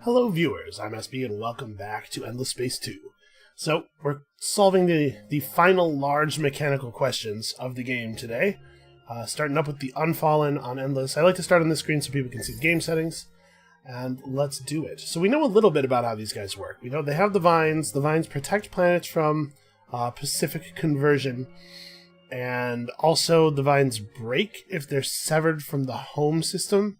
Hello viewers, I'm SB and welcome back to Endless Space 2. So, we're solving the final large mechanical questions of the game today. Starting up with the Unfallen on Endless. I like to start on this screen so people can see the game settings. And let's do it. So we know a little bit about how these guys work. We know they have the vines. The vines protect planets from Pacific conversion. And also the vines break if they're severed from the home system.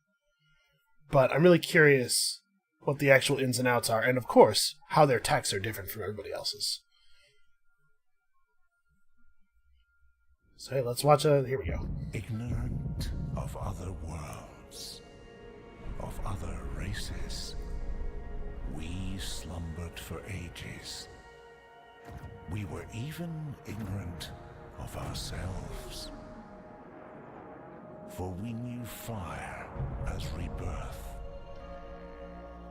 But I'm really curious what the actual ins and outs are, and of course, how their techs are different from everybody else's. So hey, let's watch here we go. Ignorant of other worlds, of other races, we slumbered for ages. We were even ignorant of ourselves. For we knew fire as rebirth,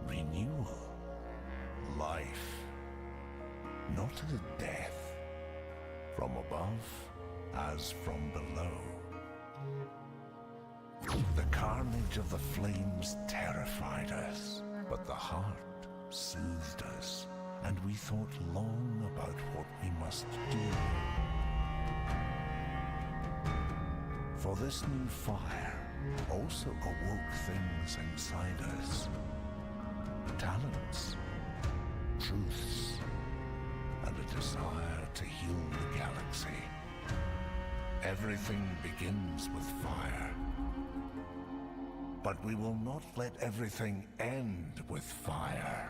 renewal, life, not as death, from above as from below. The carnage of the flames terrified us, but the heart soothed us, and we thought long about what we must do. For this new fire also awoke things inside us. Talents, truths, and a desire to heal the galaxy. Everything begins with fire. But we will not let everything end with fire.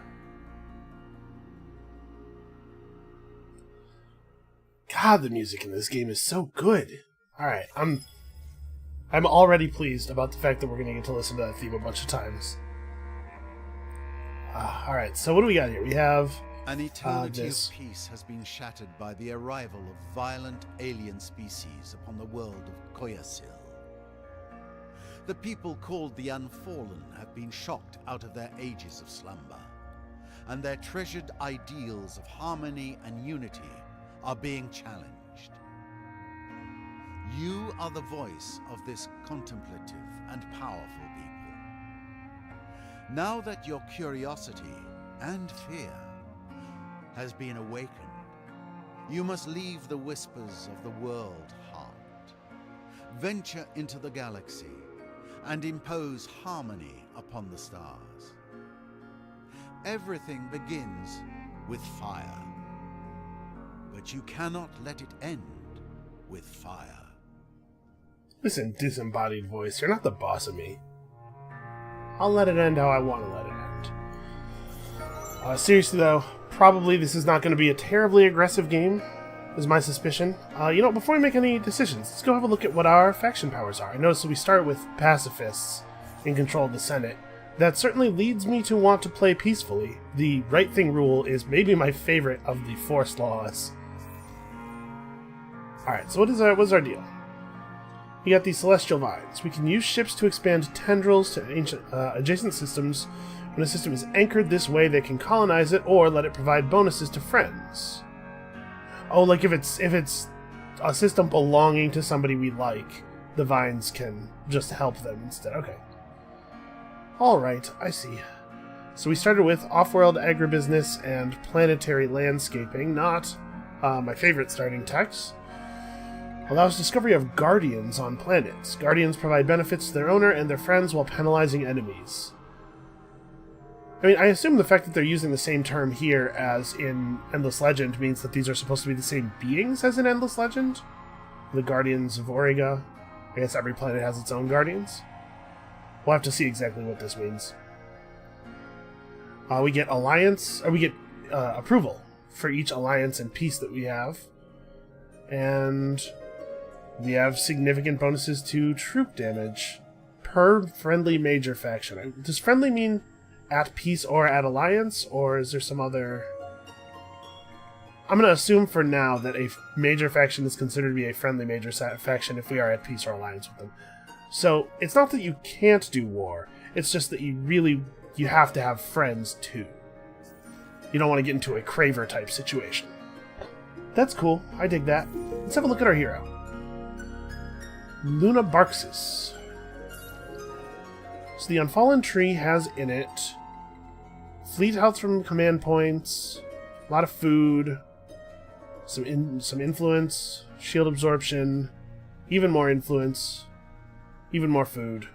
God, the music in this game is so good. Alright, I'm already pleased about the fact that we're going to get to listen to that theme a bunch of times. Alright, so what do we got here? We have an eternity of peace has been shattered by the arrival of violent alien species upon the world of Koyasil. The people called the Unfallen have been shocked out of their ages of slumber, and their treasured ideals of harmony and unity are being challenged. You are the voice of this contemplative and powerful people. Now that your curiosity and fear has been awakened, you must leave the whispers of the world heart, venture into the galaxy, and impose harmony upon the stars. Everything begins with fire, but you cannot let it end with fire. Listen, disembodied voice, you're not the boss of me. I'll let it end how I want to let it end. Seriously though, probably this is not going to be a terribly aggressive game, is my suspicion. Before we make any decisions, let's go have a look at what our faction powers are. I noticed that we start with pacifists in control of the Senate. That certainly leads me to want to play peacefully. The right thing rule is maybe my favorite of the forced laws. Alright, so what's our deal? We got these celestial vines. We can use ships to expand tendrils to adjacent systems. When a system is anchored this way, they can colonize it or let it provide bonuses to friends. Oh, like if it's a system belonging to somebody we like, the vines can just help them instead. Okay. Alright, I see. So we started with off-world agribusiness and planetary landscaping, not my favorite starting techs. Allows discovery of guardians on planets. Guardians provide benefits to their owner and their friends while penalizing enemies. I mean, I assume the fact that they're using the same term here as in Endless Legend means that these are supposed to be the same beings as in Endless Legend? The Guardians of Auriga. I guess every planet has its own guardians. We'll have to see exactly what this means. We get approval for each alliance and peace that we have. And we have significant bonuses to troop damage per friendly major faction. Does friendly mean at peace or at alliance, or is there some other... I'm going to assume for now that a major faction is considered to be a friendly major faction if we are at peace or alliance with them. So, it's not that you can't do war, it's just that you have to have friends too. You don't want to get into a Craver type situation. That's cool, I dig that. Let's have a look at our hero. Luna Barxis. So the Unfallen tree has in it fleet health from command points, a lot of food, some influence, shield absorption, even more influence, even more food,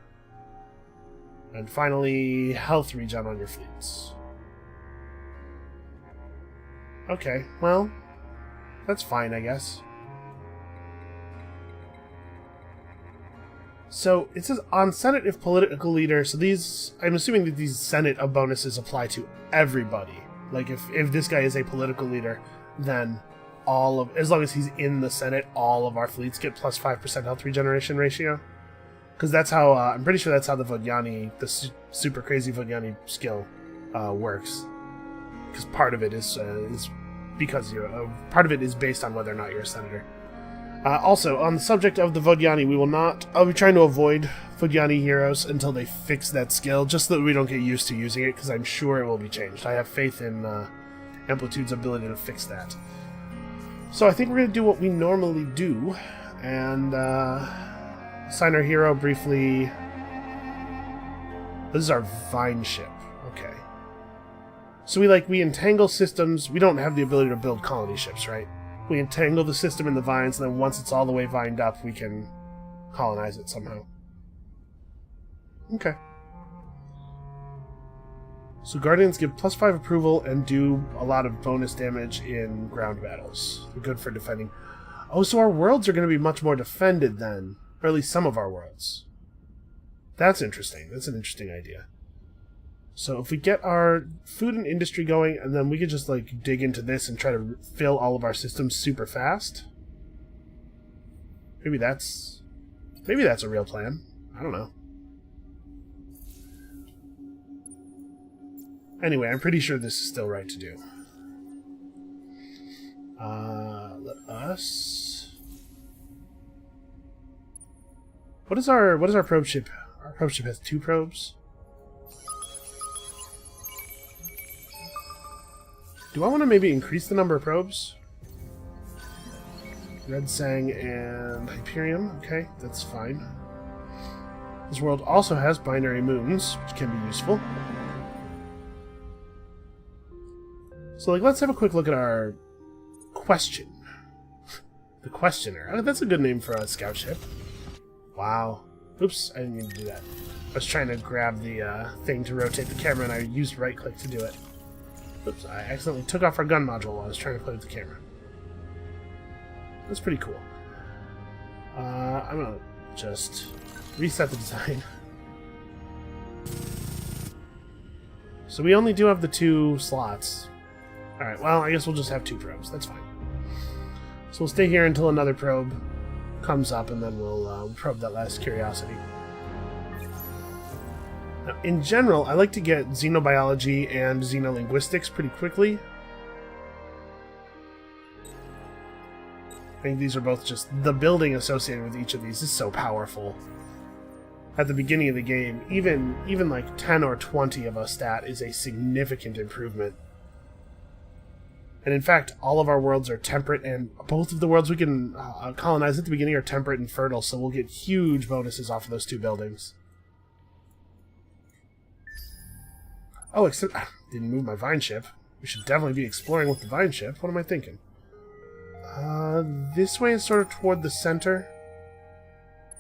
and finally health regen on your fleets. Okay, well, that's fine, I guess. So, it says, on Senate if political leader, so these, I'm assuming that these Senate bonuses apply to everybody. Like, if this guy is a political leader, then all of, as long as he's in the Senate, all of our fleets get plus 5% health regeneration ratio. Because that's how, I'm pretty sure that's how the Vodyani, the super crazy Vodyani skill works. Because part of it is because you're, part of it is based on whether or not you're a senator. Also, on the subject of the Vodyani, I'll be trying to avoid Vodyani heroes until they fix that skill, just so that we don't get used to using it, because I'm sure it will be changed. I have faith in Amplitude's ability to fix that. So I think we're going to do what we normally do, and assign our hero briefly. This is our Vine ship. Okay. So we entangle systems. We don't have the ability to build colony ships, right? We entangle the system in the vines, and then once it's all the way vined up, we can colonize it somehow. Okay. So Guardians give plus 5 approval and do a lot of bonus damage in ground battles. They're good for defending. Oh, so our worlds are going to be much more defended then. Or at least some of our worlds. That's interesting. That's an interesting idea. So if we get our food and industry going, and then we could just dig into this and try to fill all of our systems super fast. Maybe that's a real plan. I don't know. Anyway, I'm pretty sure this is still right to do. Let us. What is our probe ship? Our probe ship has 2 probes. Do I want to maybe increase the number of probes? Red Sang and Hyperion. Okay, that's fine. This world also has binary moons, which can be useful. So, let's have a quick look at our question. The Questioner. Oh, that's a good name for a scout ship. Wow. Oops, I didn't mean to do that. I was trying to grab the thing to rotate the camera, and I used right-click to do it. Oops, I accidentally took off our gun module while I was trying to play with the camera. That's pretty cool. I'm gonna just reset the design. So we only do have the 2 slots. Alright, well, I guess we'll just have 2 probes. That's fine. So we'll stay here until another probe comes up, and then we'll probe that last curiosity. Now, in general, I like to get xenobiology and xenolinguistics pretty quickly. I think these are both just... The building associated with each of these is so powerful. At the beginning of the game, even like 10 or 20 of a stat is a significant improvement. And in fact, all of our worlds are temperate, and both of the worlds we can colonize at the beginning are temperate and fertile, so we'll get huge bonuses off of those 2 buildings. Oh, except... didn't move my Vine ship. We should definitely be exploring with the Vine ship. What am I thinking? This way is sort of toward the center.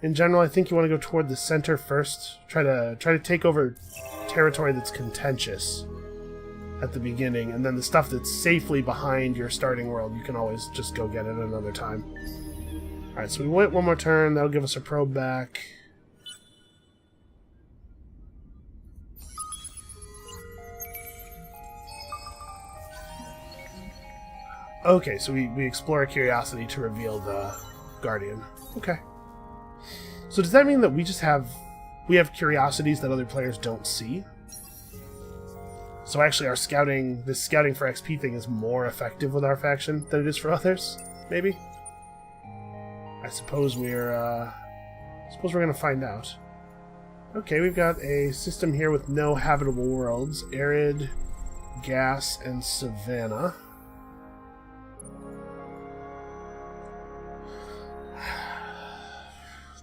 In general, I think you want to go toward the center first. Try to take over territory that's contentious at the beginning, and then the stuff that's safely behind your starting world, you can always just go get it another time. Alright, so we wait one more turn. That'll give us a probe back. Okay, so we explore a curiosity to reveal the Guardian. Okay. So does that mean that we have curiosities that other players don't see? So actually this scouting for XP thing is more effective with our faction than it is for others? Maybe? I suppose we're gonna find out. Okay, we've got a system here with no habitable worlds. Arid, gas, and savanna.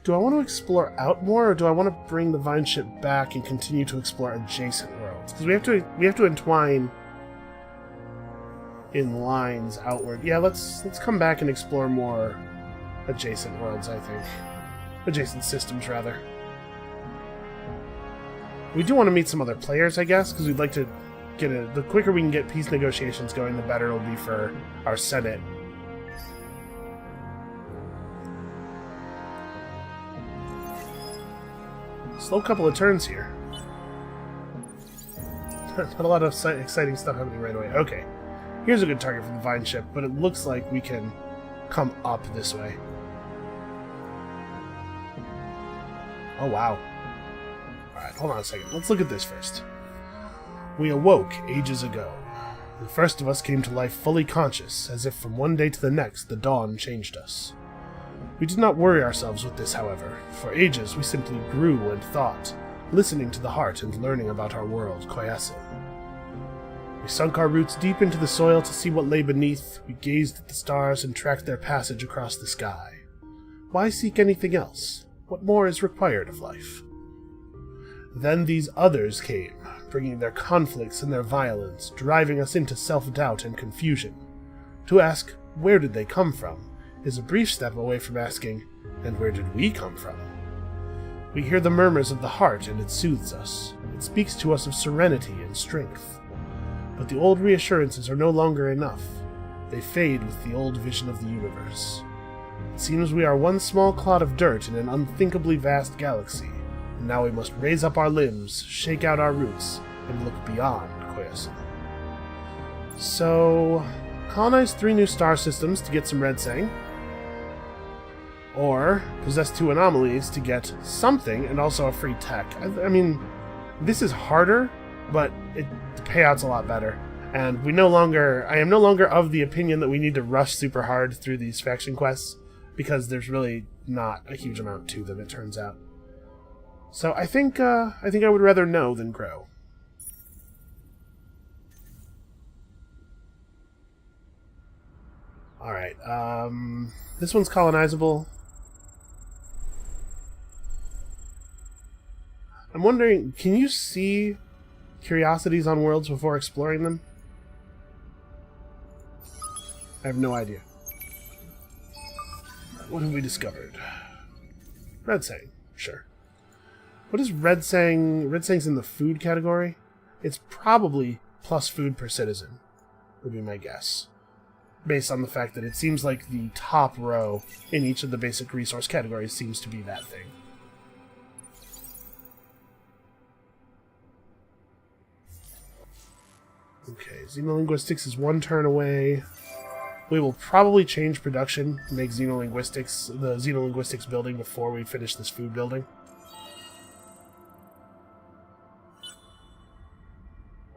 Do I want to explore out more, or do I want to bring the vine ship back and continue to explore adjacent worlds? Because we have to entwine in lines outward. Yeah, let's come back and explore more adjacent worlds, I think. Adjacent systems, rather. We do want to meet some other players, I guess, because we'd like to get the quicker we can get peace negotiations going, the better it'll be for our Senate. Slow couple of turns here. Not a lot of exciting stuff happening right away. Okay. Here's a good target for the vine ship, but it looks like we can come up this way. Oh, wow. Alright, hold on a second. Let's look at this first. We awoke ages ago. The first of us came to life fully conscious, as if from one day to the next the dawn changed us. We did not worry ourselves with this, however. For ages we simply grew and thought, listening to the heart and learning about our world, Koyasil. We sunk our roots deep into the soil to see what lay beneath. We gazed at the stars and tracked their passage across the sky. Why seek anything else? What more is required of life? Then these others came, bringing their conflicts and their violence, driving us into self-doubt and confusion. To ask, where did they come from, is a brief step away from asking, and where did we come from? We hear the murmurs of the heart, and it soothes us. It speaks to us of serenity and strength. But the old reassurances are no longer enough. They fade with the old vision of the universe. It seems we are one small clod of dirt in an unthinkably vast galaxy, and now we must raise up our limbs, shake out our roots, and look beyond Koyasil. So, colonize 3 new star systems to get some red sang, or possess 2 anomalies to get something and also a free tech. I mean, this is harder, but the payout's a lot better. And I am no longer of the opinion that we need to rush super hard through these faction quests, because there's really not a huge amount to them, it turns out. So I think I would rather know than grow. Alright, this one's colonizable. I'm wondering, can you see curiosities on worlds before exploring them? I have no idea. What have we discovered? Red sang, sure. What is red sang? Red sang's in the food category? It's probably plus food per citizen, would be my guess. Based on the fact that it seems like the top row in each of the basic resource categories seems to be that thing. Okay, xenolinguistics is 1 turn away. We will probably change production, make the xenolinguistics building before we finish this food building.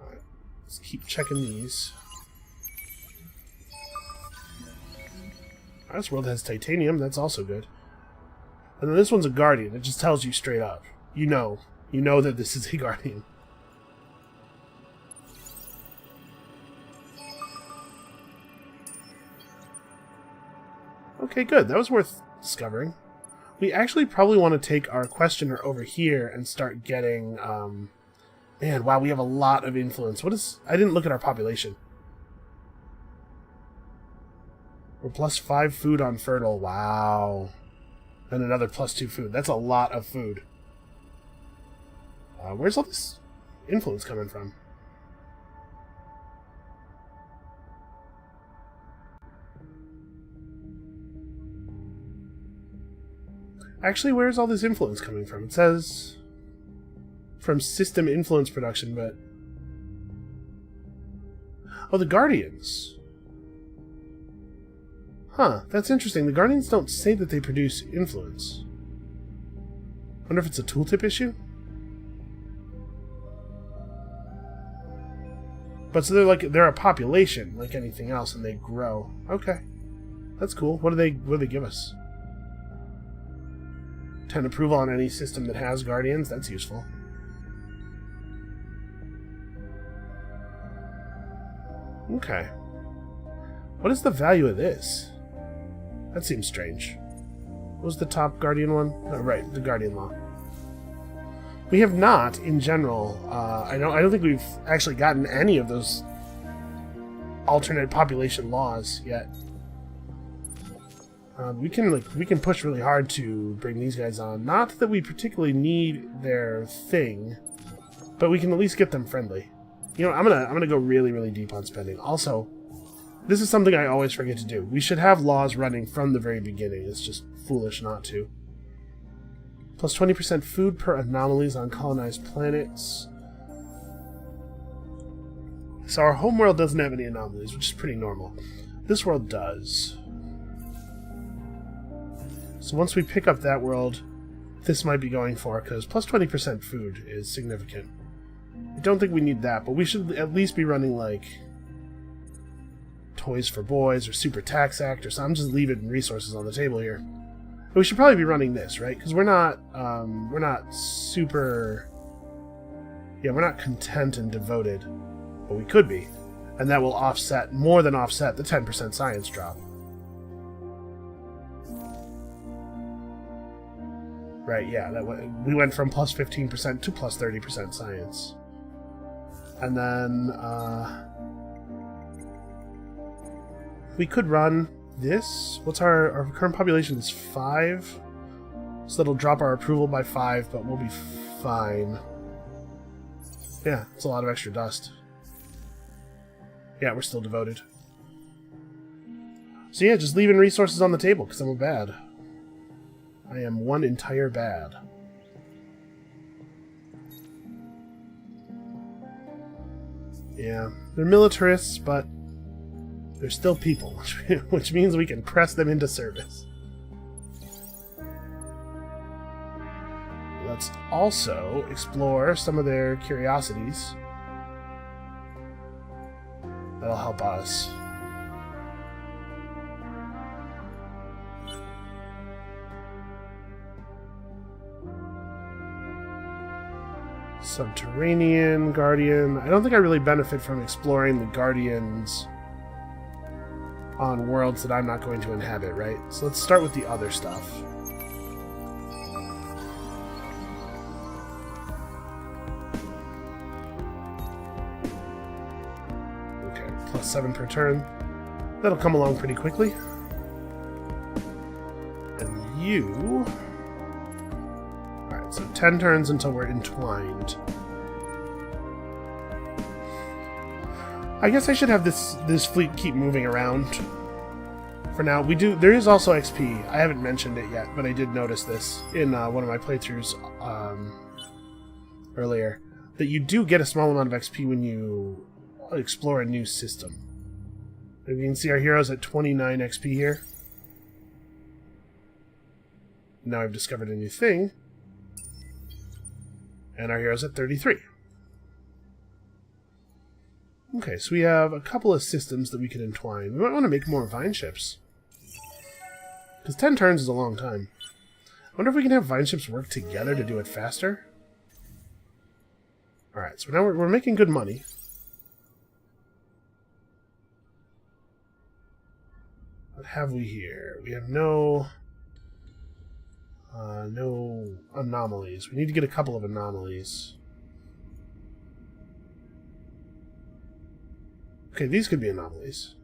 Alright, let's keep checking these. This world has titanium, that's also good. And then this one's a guardian, it just tells you straight up. You know that this is a guardian. Okay, good. That was worth discovering. We actually probably want to take our questioner over here and start getting, man, wow, we have a lot of influence. I didn't look at our population. We're +5 food on fertile. Wow. And another +2 food. That's a lot of food. Where's all this influence coming from? Actually, where's all this influence coming from? It says from system influence production, but... Oh, the Guardians. Huh, that's interesting. The Guardians don't say that they produce influence. Wonder if it's a tooltip issue? But so they're a population, like anything else, and they grow. Okay. That's cool. What do they give us? 10 approval on any system that has Guardians. That's useful. Okay. What is the value of this? That seems strange. What was the top Guardian one? Oh, right, the Guardian Law. We have not, in general, I don't think we've actually gotten any of those alternate population laws yet. We can push really hard to bring these guys on. Not that we particularly need their thing, but we can at least get them friendly. You know, I'm gonna go really, really deep on spending. Also, this is something I always forget to do. We should have laws running from the very beginning. It's just foolish not to. Plus 20% food per anomalies on colonized planets. So our home world doesn't have any anomalies, which is pretty normal. This world does. So once we pick up that world, this might be going for, because plus 20% food is significant. I don't think we need that, but we should at least be running, like, Toys for Boys or Super Tax Act or something. I'm just leaving resources on the table here. But we should probably be running this, right? Because we're not super... Yeah, we're not content and devoted, but we could be. And that will offset, more than offset, the 10% science drop. Right, yeah, we went from plus 15% to plus 30% science. And then, we could run this. What's our current population is 5. So that'll drop our approval by 5, but we'll be fine. Yeah, it's a lot of extra dust. Yeah, we're still devoted. So yeah, just leaving resources on the table, because I'm a bad. I am one entire bad. Yeah, they're militarists, but they're still people, which means we can press them into service. Let's also explore some of their curiosities. That'll help us. Subterranean, Guardian. I don't think I really benefit from exploring the Guardians on worlds that I'm not going to inhabit, right? So let's start with the other stuff. Okay, plus 7 per turn. That'll come along pretty quickly. And you... Alright, so 10 turns until we're entwined. I guess I should have this fleet keep moving around. For now, there is also XP. I haven't mentioned it yet, but I did notice this in one of my playthroughs earlier. That you do get a small amount of XP when you explore a new system. You can see our heroes at 29 XP here. Now I've discovered a new thing. And our heroes at 33. Okay, so we have a couple of systems that we can entwine. We might want to make more vine ships. Because 10 turns is a long time. I wonder if we can have vine ships work together to do it faster? Alright, so now we're making good money. What have we here? We have no anomalies. We need to get a couple of anomalies. Okay, these could be anomalies.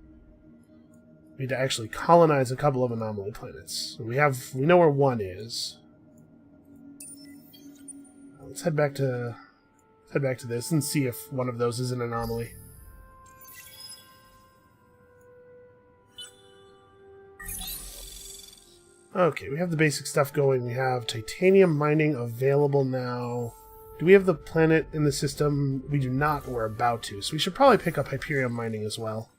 We need to actually colonize a couple of anomaly planets. We know where one is. Let's head back to this and see if one of those is an anomaly. Okay, we have the basic stuff going. We have titanium mining available now. Do we have the planet in the system? We do not. We're about to. So we should probably pick up Hyperion mining as well.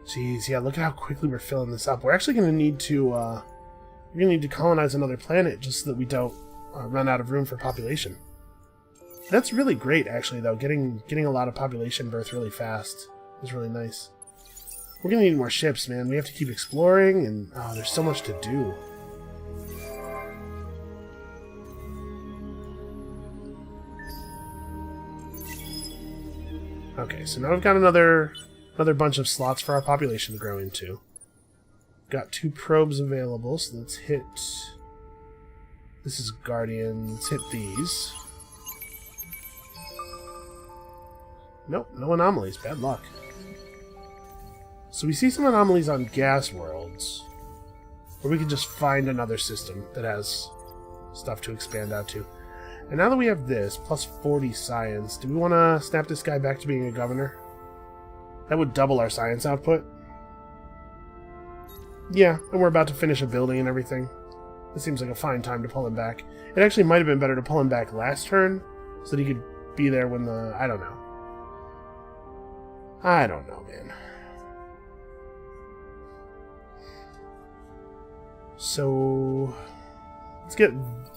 Jeez, yeah, look at how quickly we're filling this up. We're actually going to need to colonize another planet just so that we don't run out of room for population. That's really great, actually, though. Getting a lot of population birth really fast is really nice. We're gonna need more ships, man. We have to keep exploring, and oh, there's so much to do. Okay, so now we've got another bunch of slots for our population to grow into. Got 2 probes available, so let's hit... This is Guardian. Let's hit these. Nope, no anomalies. Bad luck. So we see some anomalies on gas worlds, where we can just find another system that has stuff to expand out to. And now that we have this, plus 40 science, do we want to snap this guy back to being a governor? That would double our science output. Yeah, and we're about to finish a building and everything. This seems like a fine time to pull him back. It actually might have been better to pull him back last turn, so that he could be there when the... I don't know. I don't know, man. So... let's get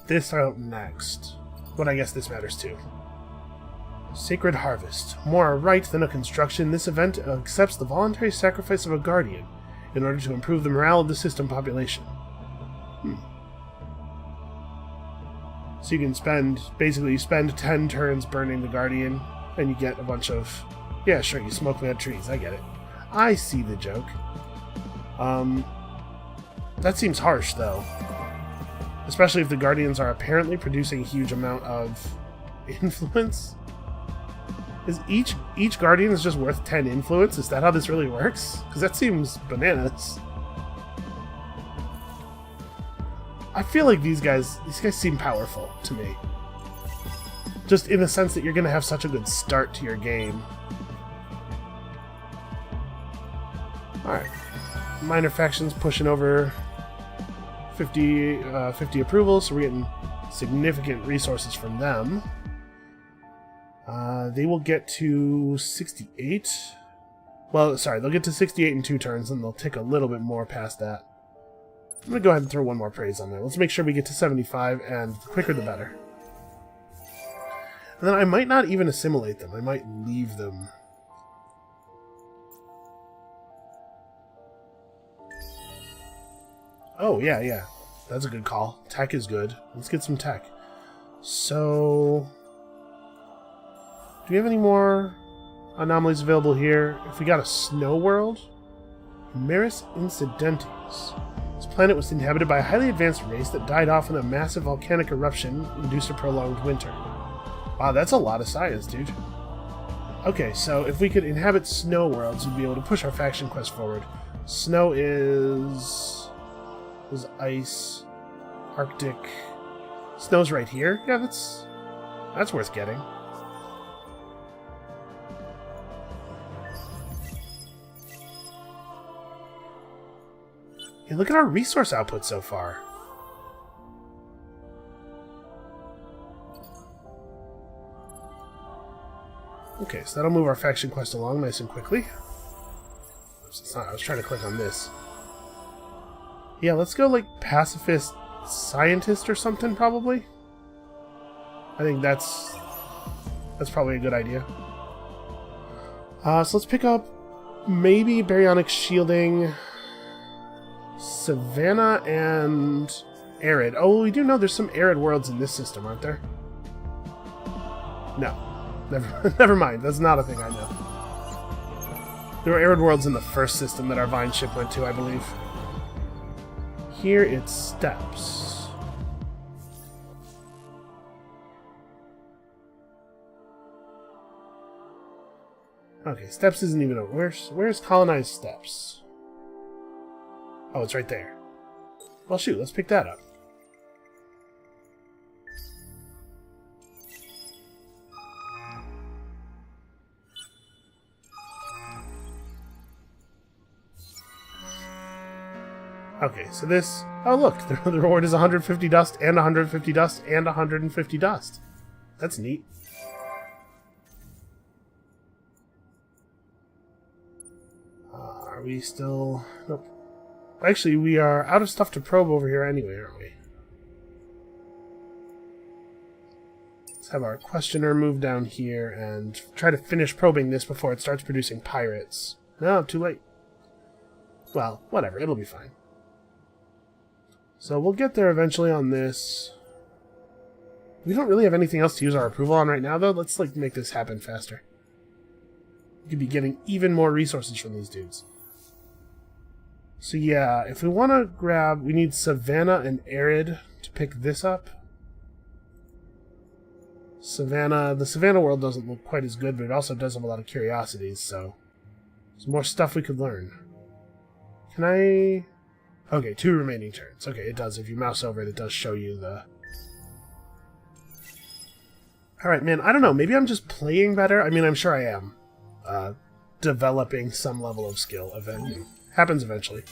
this out next. But I guess this matters too. Sacred Harvest. More a rite than a construction, this event accepts the voluntary sacrifice of a guardian in order to improve the morale of the system population. So you can spend 10 turns burning the guardian, and you get a bunch of... Yeah, sure, you smoke mad trees, I get it. I see the joke. That seems harsh, though. Especially if the Guardians are apparently producing a huge amount of influence. Is each Guardian is just worth 10 influence? Is that how this really works? Because that seems bananas. I feel like these guys seem powerful to me. Just in the sense that you're going to have such a good start to your game. Alright. Minor factions pushing over 50 approvals, so we're getting significant resources from them. They will get to 68. Well, sorry, they'll get to 68 in 2 turns, and they'll take a little bit more past that. I'm going to go ahead and throw one more praise on there. Let's make sure we get to 75, and the quicker the better. And then I might not even assimilate them. I might leave them. Oh, yeah. That's a good call. Tech is good. Let's get some tech. So... do we have any more anomalies available here? If we got a snow world? Maris Incidentes. This planet was inhabited by a highly advanced race that died off when a massive volcanic eruption induced a prolonged winter. Wow, that's a lot of science, dude. Okay, so if we could inhabit snow worlds, we'd be able to push our faction quest forward. Snow is ice, Arctic. Snow's right here. Yeah, that's worth getting. Hey, look at our resource output so far. Okay, so that'll move our faction quest along nice and quickly. Oops, it's not. I was trying to click on this. Yeah, let's go like pacifist scientist or something, probably. I think that's probably a good idea. So let's pick up maybe baryonic shielding, Savannah, and arid. Oh, we do know there's some arid worlds in this system, aren't there? No. Never mind. That's not a thing I know. There were arid worlds in the first system that our Vine ship went to, I believe. Here it's steppes. Okay, steppes isn't even over. Where's colonized steppes? Oh, it's right there. Well, shoot, let's pick that up. Okay, so this... oh, look, the reward is 150 dust, and 150 dust, and 150 dust. That's neat. Are we still... nope. Actually, we are out of stuff to probe over here anyway, aren't we? Let's have our questioner move down here and try to finish probing this before it starts producing pirates. No, too late. Well, whatever, it'll be fine. So we'll get there eventually on this. We don't really have anything else to use our approval on right now, though. Let's make this happen faster. We could be getting even more resources from these dudes. So yeah, if we want to grab... We need Savannah and Arid to pick this up. Savannah... The Savannah world doesn't look quite as good, but it also does have a lot of curiosities, so... There's more stuff we could learn. Can I... Okay, 2 remaining turns. Okay, it does. If you mouse over it, it does show you the... Alright, man, I don't know. Maybe I'm just playing better. I mean, I'm sure I am. Developing some level of skill. Happens eventually.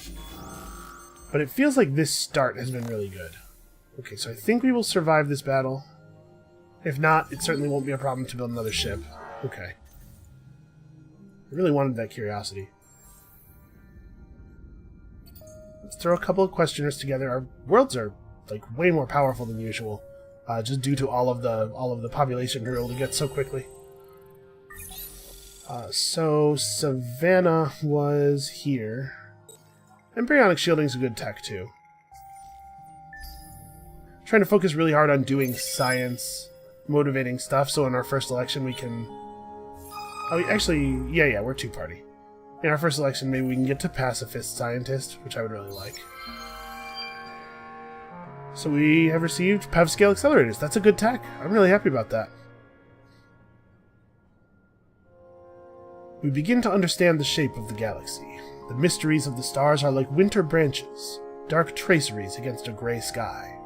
But it feels like this start has been really good. Okay, so I think we will survive this battle. If not, it certainly won't be a problem to build another ship. Okay. I really wanted that curiosity. Let's throw a couple of questioners together. Our worlds are like way more powerful than usual, just due to all of the population we're able to get so quickly. So Savannah was here. Embryonic shielding's a good tech too. Trying to focus really hard on doing science, motivating stuff, so in our first election we can... Oh, actually, yeah, we're two-party. In our first election, maybe we can get to pacifist scientist, which I would really like. So we have received PEV scale accelerators. That's a good tech. I'm really happy about that. We begin to understand the shape of the galaxy. The mysteries of the stars are like winter branches, dark traceries against a gray sky.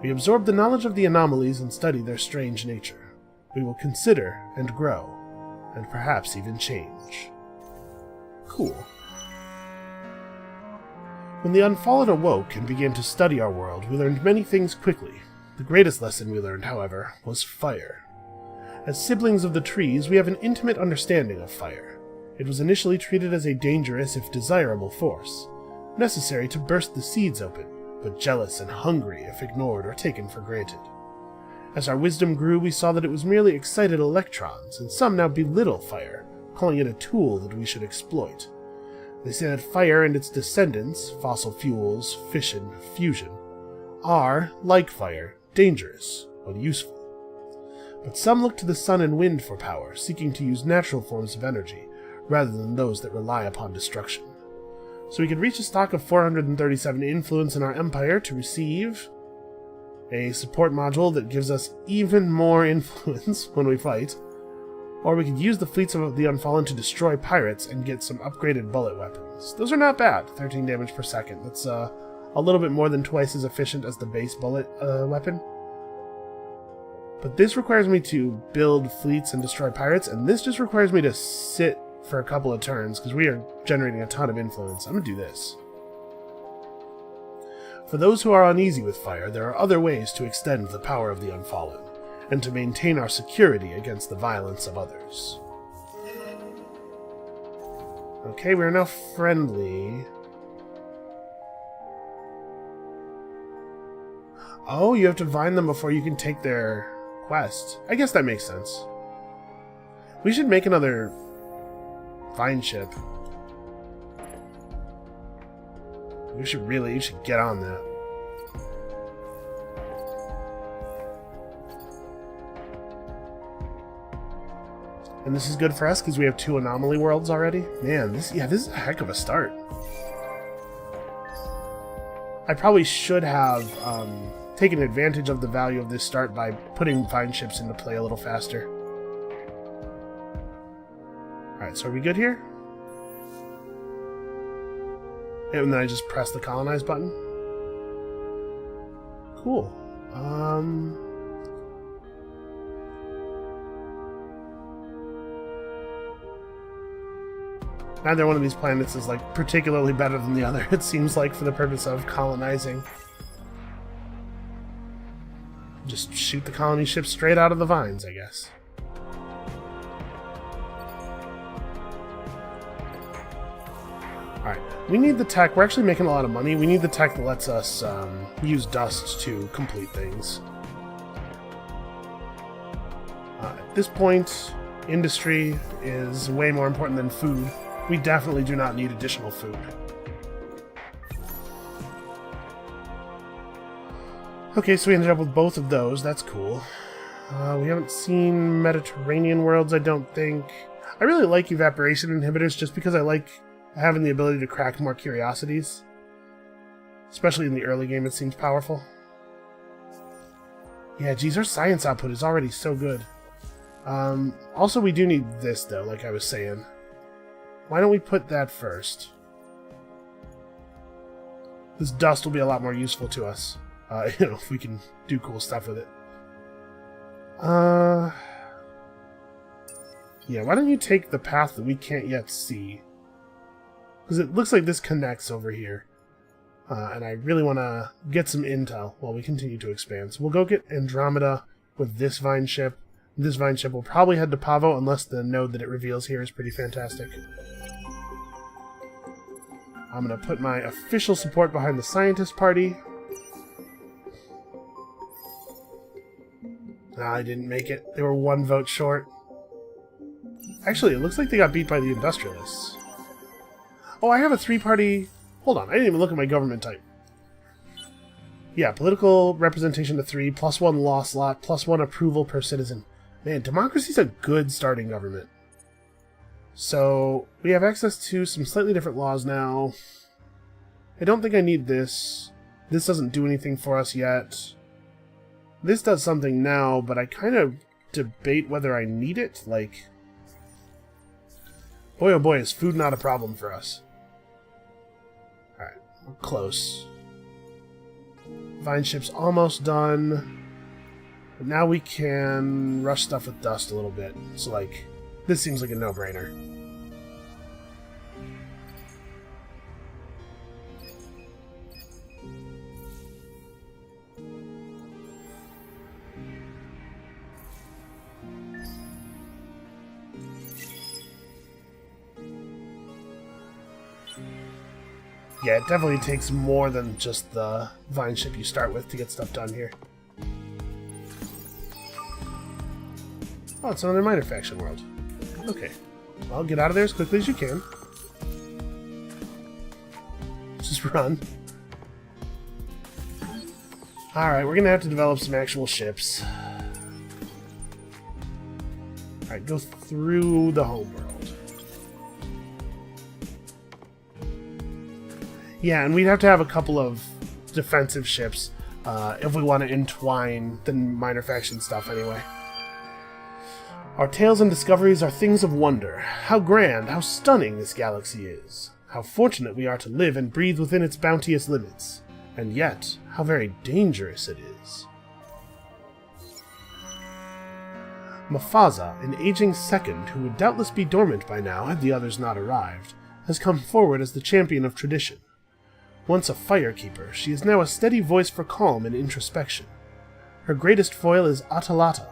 We absorb the knowledge of the anomalies and study their strange nature. We will consider and grow, and perhaps even change. Cool. When the Unfallen awoke and began to study our world, we learned many things quickly. The greatest lesson we learned, however, was fire. As siblings of the trees, we have an intimate understanding of fire. It was initially treated as a dangerous, if desirable, force, necessary to burst the seeds open, but jealous and hungry if ignored or taken for granted. As our wisdom grew, we saw that it was merely excited electrons, and some now belittle fire, calling it a tool that we should exploit. They say that fire and its descendants, fossil fuels, fission, fusion, are, like fire, dangerous, but useful. But some look to the sun and wind for power, seeking to use natural forms of energy, rather than those that rely upon destruction. So we could reach a stock of 437 influence in our empire to receive a support module that gives us even more influence when we fight, or we could use the fleets of the Unfallen to destroy pirates and get some upgraded bullet weapons. Those are not bad. 13 damage per second. That's a little bit more than twice as efficient as the base bullet weapon. But this requires me to build fleets and destroy pirates, and this just requires me to sit for a couple of turns, because we are generating a ton of influence. I'm going to do this. For those who are uneasy with fire, there are other ways to extend the power of the Unfallen, and to maintain our security against the violence of others. Okay, we are now friendly. Oh, you have to vine them before you can take their quest. I guess that makes sense. We should make another vine ship. You should get on that. And this is good for us because we have 2 anomaly worlds already. Man, this is a heck of a start. I probably should have taken advantage of the value of this start by putting vine ships into play a little faster. Alright, so are we good here? And then I just press the colonize button. Cool. Neither one of these planets is like particularly better than the other, it seems like, for the purpose of colonizing. Just shoot the colony ships straight out of the vines, I guess. Alright, we need the tech. We're actually making a lot of money. We need the tech that lets us use dust to complete things. At this point, industry is way more important than food. We definitely do not need additional food. Okay, so we ended up with both of those. That's cool. We haven't seen Mediterranean worlds, I don't think. I really like evaporation inhibitors just because I like having the ability to crack more curiosities. Especially in the early game, it seems powerful. Yeah, geez, our science output is already so good. Also, we do need this, though, like I was saying. Why don't we put that first? This dust will be a lot more useful to us. If we can do cool stuff with it. Yeah, why don't you take the path that we can't yet see? Because it looks like this connects over here. And I really want to get some intel while we continue to expand. So we'll go get Andromeda with this vine ship. This vine ship will probably head to Pavo unless the node that it reveals here is pretty fantastic. I'm going to put my official support behind the scientist party. I didn't make it. They were 1 vote short. Actually, it looks like they got beat by the industrialists. Oh, I have a 3-party... Hold on, I didn't even look at my government type. Yeah, political representation to 3, +1 law slot, +1 approval per citizen. Man, democracy's a good starting government. So, we have access to some slightly different laws now. I don't think I need this. This doesn't do anything for us yet. This does something now, but I kind of debate whether I need it. Like, boy oh boy, is food not a problem for us. Alright, we're close. Vine ship's almost done. But now we can rush stuff with dust a little bit. So, like, this seems like a no-brainer. Yeah, it definitely takes more than just the vine ship you start with to get stuff done here. Oh, it's another minor faction world. Okay. Well, get out of there as quickly as you can. Just run. Alright, we're gonna have to develop some actual ships. Alright, go through the homeworld. Yeah, and we'd have to have a couple of defensive ships if we want to entwine the minor faction stuff anyway. Our tales and discoveries are things of wonder. How grand, how stunning this galaxy is. How fortunate we are to live and breathe within its bounteous limits. And yet, how very dangerous it is. Mafaza, an aging second who would doubtless be dormant by now had the others not arrived, has come forward as the champion of tradition. Once a firekeeper, she is now a steady voice for calm and introspection. Her greatest foil is Atalata,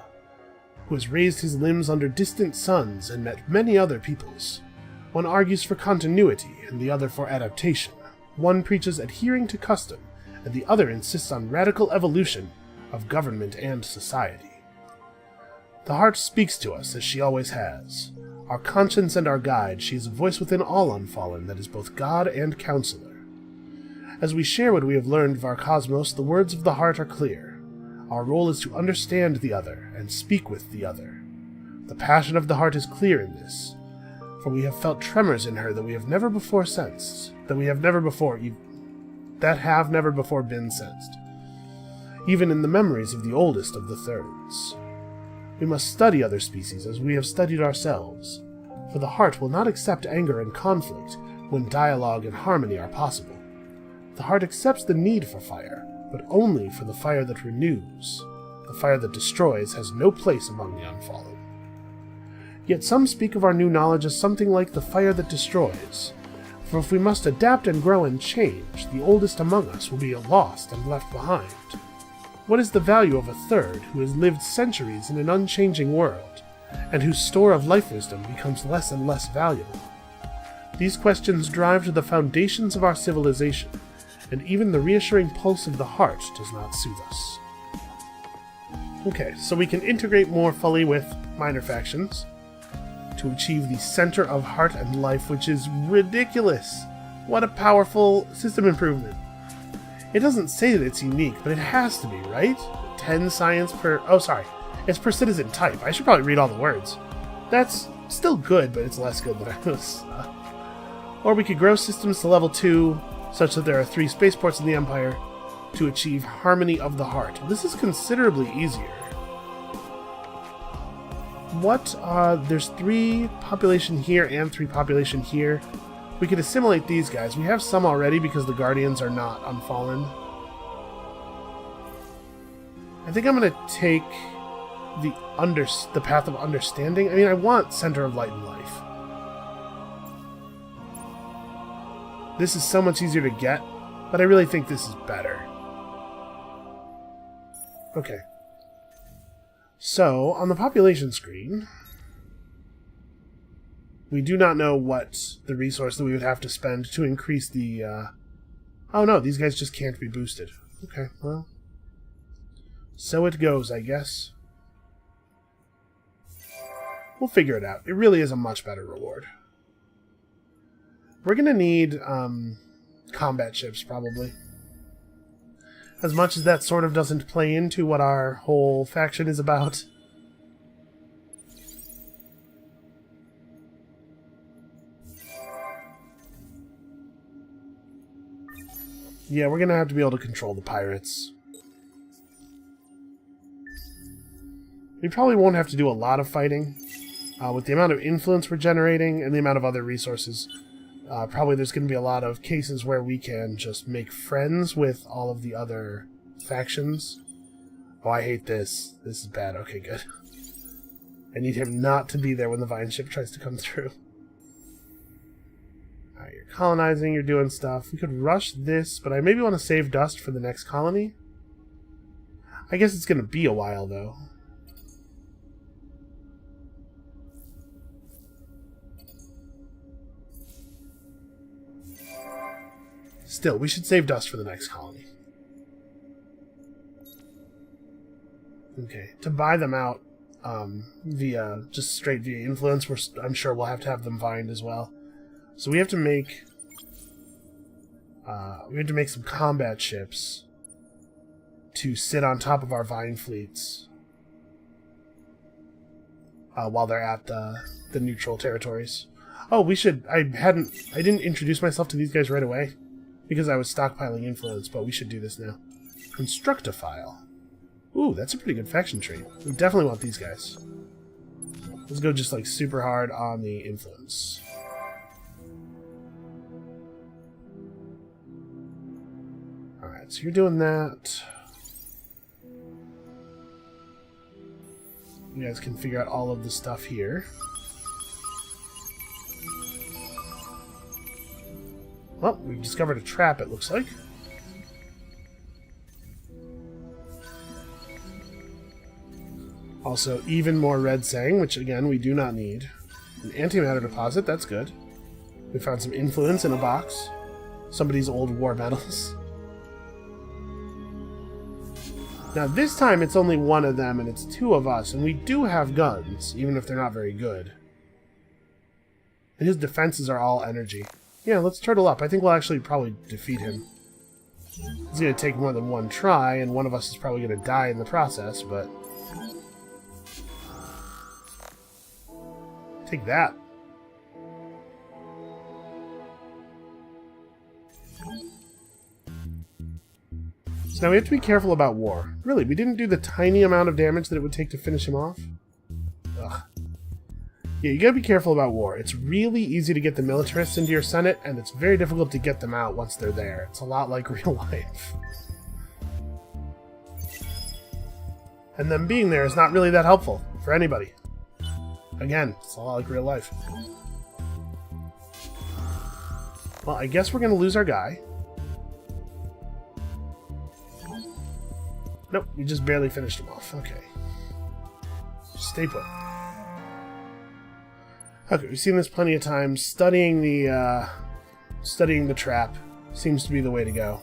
who has raised his limbs under distant suns and met many other peoples. One argues for continuity, and the other for adaptation. One preaches adhering to custom, and the other insists on radical evolution of government and society. The heart speaks to us, as she always has. Our conscience and our guide, she is a voice within all Unfallen that is both God and counselor. As we share what we have learned of our cosmos, the words of the heart are clear. Our role is to understand the other and speak with the other. The passion of the heart is clear in this, for we have felt tremors in her that we have never before sensed, that have never before been sensed, even in the memories of the oldest of the thirds. We must study other species as we have studied ourselves, for the heart will not accept anger and conflict when dialogue and harmony are possible. The heart accepts the need for fire, but only for the fire that renews. The fire that destroys has no place among the Unfallen. Yet some speak of our new knowledge as something like the fire that destroys. For if we must adapt and grow and change, the oldest among us will be lost and left behind. What is the value of a third who has lived centuries in an unchanging world, and whose store of life wisdom becomes less and less valuable? These questions drive to the foundations of our civilization, and even the reassuring pulse of the heart does not soothe us. Okay, so we can integrate more fully with minor factions to achieve the center of heart and life, which is ridiculous. What a powerful system improvement. It doesn't say that it's unique, but it has to be, right? 10 science per... Oh, sorry. It's per citizen type. I should probably read all the words. That's Still good, but it's less good than I was. Or we could grow systems to level 2, such that there are 3 spaceports in the Empire to achieve harmony of the heart. This is considerably easier. There's 3 population here and 3 population here. We could assimilate these guys. We have some already because the Guardians are not Unfallen. I think I'm going to take the path of understanding. I mean, I want Center of Light and Life. This is so much easier to get, but I really think this is better. Okay. So, on the population screen, we do not know what the resource that we would have to spend to increase the, Oh no, these guys just can't be boosted. Okay, well, so it goes, I guess. We'll figure it out. It really is a much better reward. We're gonna need, combat ships, probably. As much as that sort of doesn't play into what our whole faction is about. Yeah, we're gonna have to be able to control the pirates. We probably won't have to do a lot of fighting. With the amount of influence we're generating and the amount of other resources, probably there's going to be a lot of cases where we can just make friends with all of the other factions. Oh, I hate this. This is bad. Okay, good. I need him not to be there when the Vine ship tries to come through. Alright, you're colonizing, you're doing stuff. We could rush this, but I maybe want to save dust for the next colony. I guess it's going to be a while, though. Still, we should save dust for the next colony. Okay, to buy them out just straight via influence, I'm sure we'll have to have them vined as well. So we have to make some combat ships to sit on top of our vine fleets while they're at the neutral territories. Oh, we should. I didn't introduce myself to these guys right away because I was stockpiling influence, but we should do this now. Constructophile. Ooh, that's a pretty good faction trait. We definitely want these guys. Let's go just like super hard on the influence. Alright, so you're doing that. You guys can figure out all of the stuff here. Well, we've discovered a trap, it looks like. Also, even more red sang, which again, we do not need. An antimatter deposit, that's good. We found some influence in a box. Somebody's old war medals. Now, this time it's only one of them, and it's 2 of us, and we do have guns, even if they're not very good. And his defenses are all energy. Yeah, let's turtle up. I think we'll actually probably defeat him. It's going to take more than one try, and one of us is probably going to die in the process, but... Take that. So now we have to be careful about war. Really, we didn't do the tiny amount of damage that it would take to finish him off. Ugh. Yeah, you gotta be careful about war. It's really easy to get the militarists into your senate, and it's very difficult to get them out once they're there. It's a lot like real life. And them being there is not really that helpful for anybody. Again, it's a lot like real life. Well, I guess we're gonna lose our guy. Nope, we just barely finished him off. Okay. Stay put. Okay, we've seen this plenty of times. Studying the trap seems to be the way to go.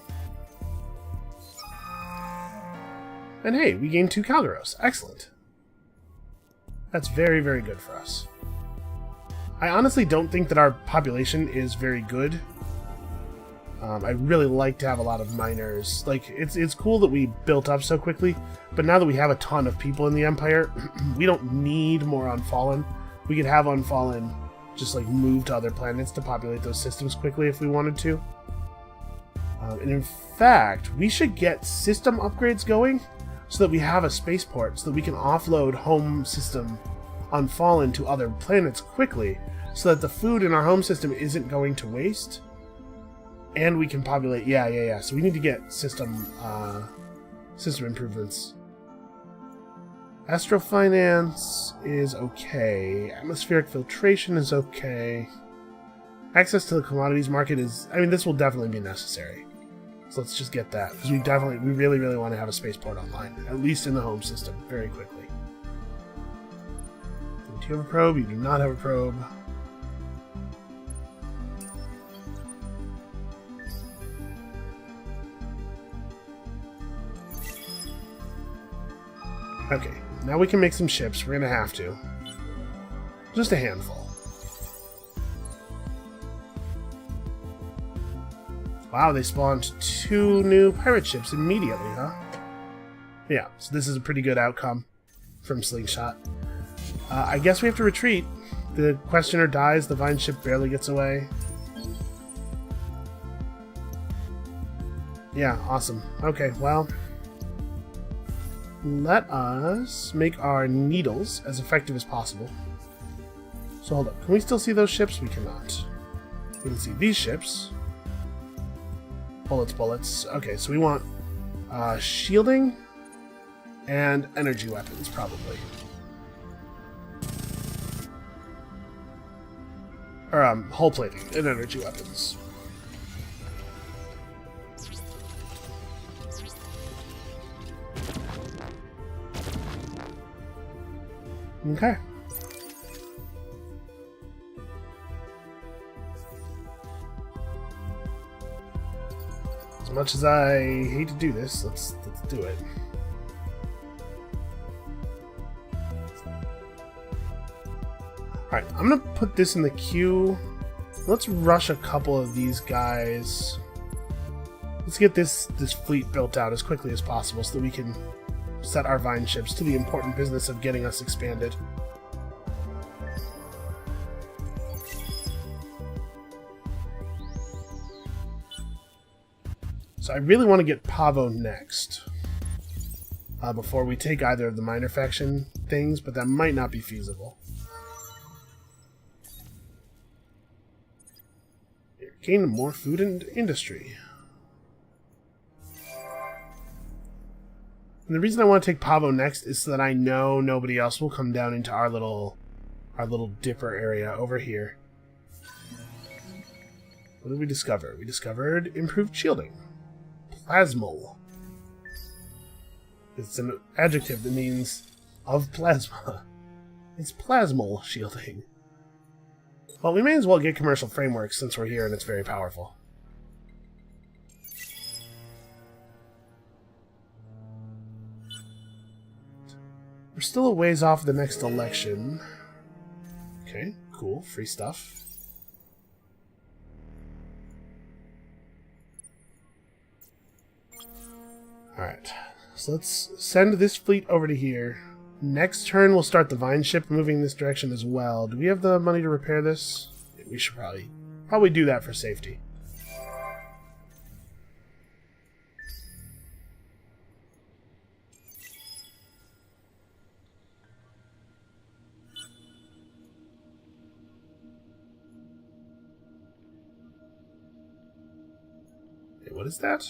And hey, we gained 2 Calgaros. Excellent. That's very, very good for us. I honestly don't think that our population is very good. I'd really like to have a lot of miners. Like, it's cool that we built up so quickly, but now that we have a ton of people in the Empire, we don't need more Unfallen. we could have Unfallen just like move to other planets to populate those systems quickly if we wanted to. And in fact, we should get system upgrades going so that we have a spaceport, so that we can offload home system Unfallen to other planets quickly, so that the food in our home system isn't going to waste. And we can populate... Yeah. So we need to get system improvements. Astrofinance is okay. Atmospheric filtration is okay. Access to the commodities market is... I mean, this will definitely be necessary. So let's just get that, because we really, really want to have a spaceport online, at least in the home system, very quickly. Do you have a probe? You do not have a probe. Okay, now we can make some ships. We're going to have to. Just a handful. Wow, they spawned 2 new pirate ships immediately, huh? Yeah, so this is a pretty good outcome from Slingshot. I guess we have to retreat. The questioner dies, the Vine ship barely gets away. Yeah, awesome. Okay, well... let us make our needles as effective as possible. So hold up, can we still see those ships? We cannot. We can see these ships. Bullets. Okay, so we want shielding and energy weapons, probably. Or, hull plating and energy weapons. Okay. As much as I hate to do this, let's do it. Alright, I'm gonna put this in the queue. Let's rush a couple of these guys. Let's get this fleet built out as quickly as possible so that we can set our Vine ships to the important business of getting us expanded. So I really want to get Pavo next before we take either of the minor faction things, but that might not be feasible. Here, gain more food and industry. And the reason I want to take Pavo next is so that I know nobody else will come down into our little dipper area over here. What did we discover? We discovered improved shielding. Plasmal. It's an adjective that means of plasma. It's plasmal shielding. Well, we may as well get commercial frameworks since we're here and it's very powerful. We're still a ways off the next election. Okay, cool. Free stuff. Alright, so let's send this fleet over to here. Next turn we'll start the Vine ship moving this direction as well. Do we have the money to repair this? We should probably do that for safety. Hey, what is that?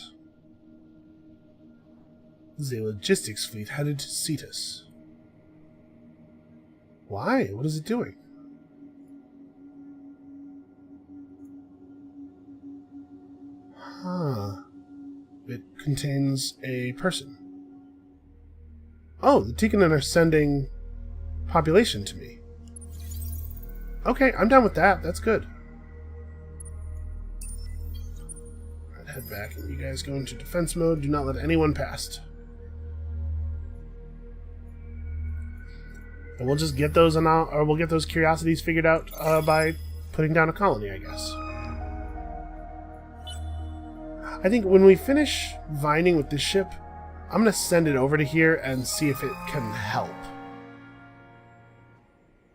This is a logistics fleet headed to Cetus. Why? What is it doing? Huh. It contains a person. Oh, the Tikkanen are sending population to me. Okay, I'm down with that. That's good. Alright, head back. And you guys go into defense mode. Do not let anyone past. And we'll just get those or we'll get those curiosities figured out by putting down a colony, I guess. I think when we finish vining with this ship, I'm going to send it over to here and see if it can help.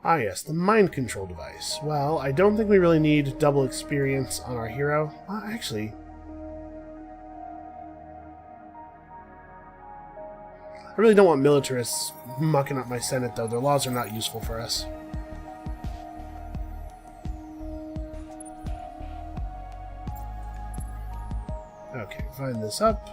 Ah yes, the mind control device. Well, I don't think we really need double experience on our hero. Actually... I really don't want militarists mucking up my Senate, though. Their laws are not useful for us. Okay, find this up.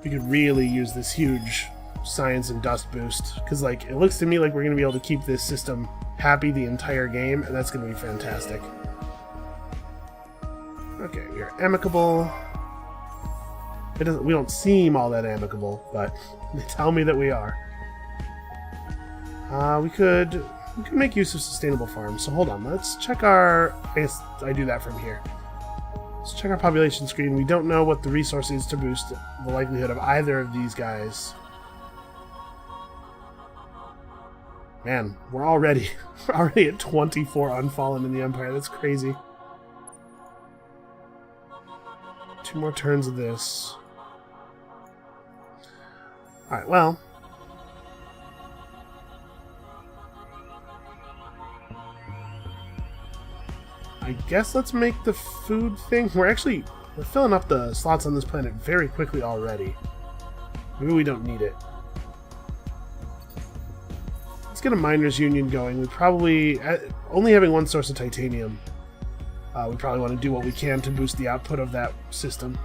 We could really use this huge science and dust boost, because like it looks to me like we're going to be able to keep this system happy the entire game, and that's going to be fantastic. Okay, we are amicable. We don't seem all that amicable, but they tell me that we are. We could make use of sustainable farms. So hold on, let's check our... I guess I do that from here. Let's check our population screen. We don't know what the resource is to boost the likelihood of either of these guys. Man, we're already at 24 Unfallen in the Empire. That's crazy. 2 more turns of this. Alright, well. I guess let's make the food thing. We're filling up the slots on this planet very quickly already. Maybe we don't need it. Let's get a miners union going. We probably, only having one source of titanium, we probably want to do what we can to boost the output of that system.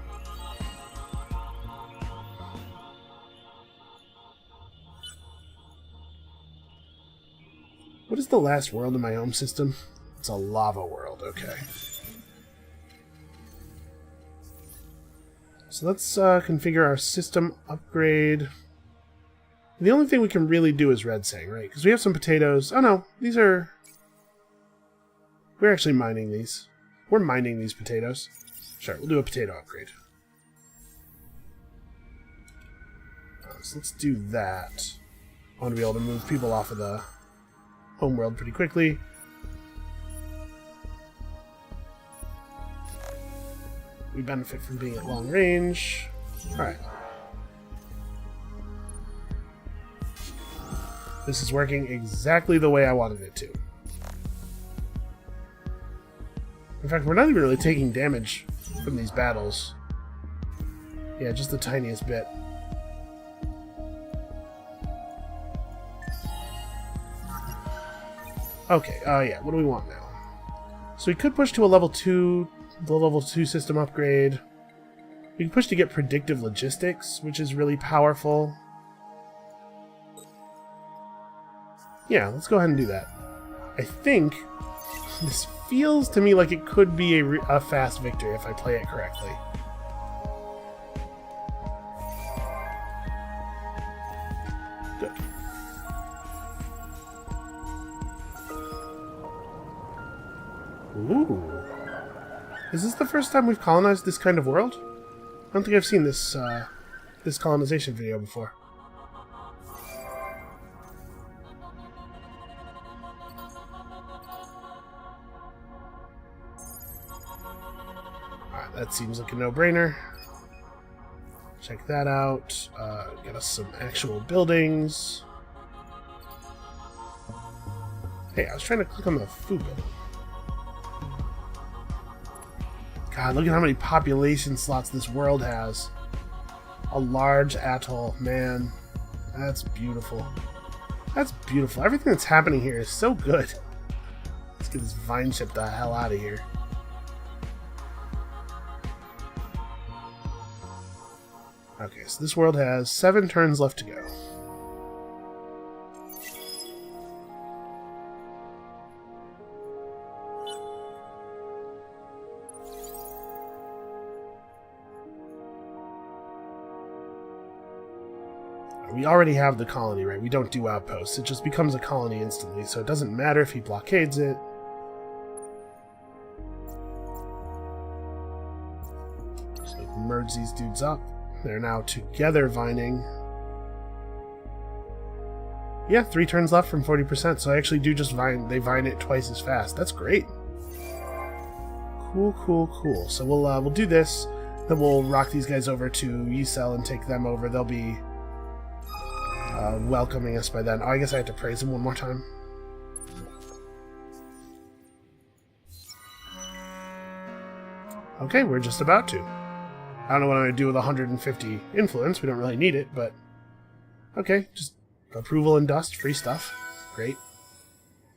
What is the last world in my home system? It's a lava world, okay. So let's configure our system upgrade. The only thing we can really do is red sang, right? Because we have some potatoes. Oh no, these are... We're actually mining these. We're mining these potatoes. Sure, we'll do a potato upgrade. So let's do that. I want to be able to move people off of the homeworld pretty quickly. We benefit from being at long range. Alright. This is working exactly the way I wanted it to. In fact, we're not even really taking damage from these battles. Yeah, just the tiniest bit. Okay, yeah, what do we want now? So we could push to a level 2, the level 2 system upgrade. We can push to get predictive logistics, which is really powerful. Yeah, let's go ahead and do that. I think this feels to me like it could be a fast victory if I play it correctly. Good. Ooh. Is this the first time we've colonized this kind of world? I don't think I've seen this this colonization video before. Alright, that seems like a no-brainer. Check that out. Get us some actual buildings. Hey, I was trying to click on the food building. God, look at how many population slots this world has. A large atoll, man. That's beautiful. That's beautiful. Everything that's happening here is so good. Let's get this vine ship the hell out of here. Okay, so this world has 7 turns left to go. We already have the colony, right? We don't do outposts. It just becomes a colony instantly, so it doesn't matter if he blockades it. Just merge these dudes up. They're now together vining. Yeah, 3 turns left from 40%, so I actually do just vine. They vine it twice as fast. That's great. Cool, cool, cool. So we'll do this. Then we'll rock these guys over to Ysel and take them over. They'll be welcoming us by then. Oh, I guess I have to praise them one more time. Okay, we're just about to. I don't know what I'm going to do with 150 influence. We don't really need it, but... Okay, just approval and dust, free stuff. Great.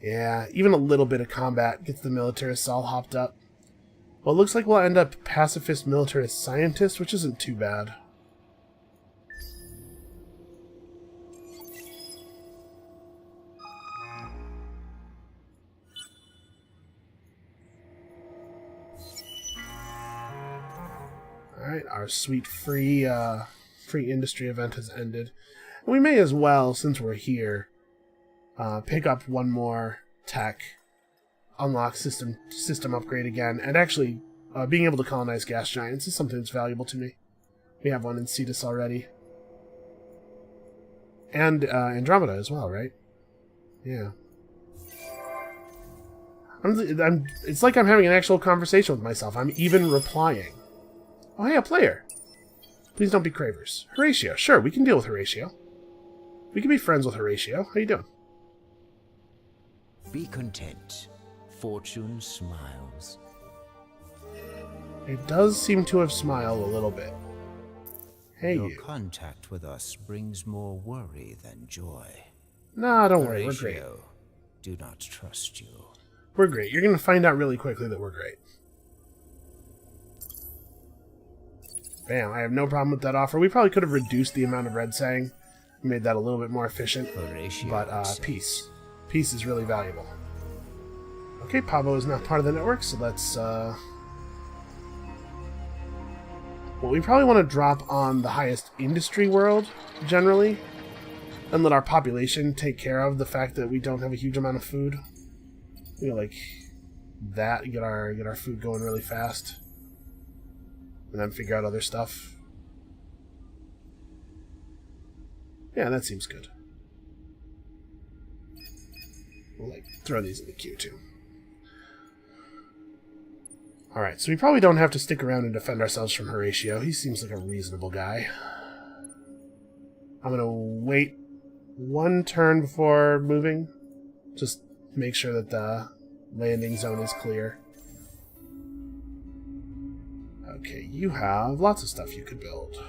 Yeah, even a little bit of combat gets the militarists all hopped up. Well, it looks like we'll end up pacifist militarist scientist, which isn't too bad. Alright, our sweet free industry event has ended. And we may as well, since we're here, pick up one more tech, unlock system upgrade again, and actually being able to colonize gas giants is something that's valuable to me. We have one in Cetus already. And Andromeda as well, right? Yeah. It's like I'm having an actual conversation with myself. I'm even replying. Oh, hey, a player. Please don't be cravers. Horatio. Sure, we can deal with Horatio. We can be friends with Horatio. How you doing? Be content. Fortune smiles. It does seem to have smiled a little bit. Hey, Your you. contact with us brings more worry than joy. Nah, don't worry. We're great. Horatio, do not trust you. We're great. You're going to find out really quickly that we're great. Bam, I have no problem with that offer. We probably could have reduced the amount of red sang, made that a little bit more efficient. Horatio But peace. Peace is really valuable. Okay, Pavo is now part of the network, so let's... Well, we probably want to drop on the highest industry world, generally, and let our population take care of the fact that we don't have a huge amount of food. You know, like that, get our food going really fast. And then figure out other stuff. Yeah, that seems good. We'll, like, throw these in the queue, too. Alright, so we probably don't have to stick around and defend ourselves from Horatio. He seems like a reasonable guy. I'm gonna wait one turn before moving. Just make sure that the landing zone is clear. Okay, you have lots of stuff you could build.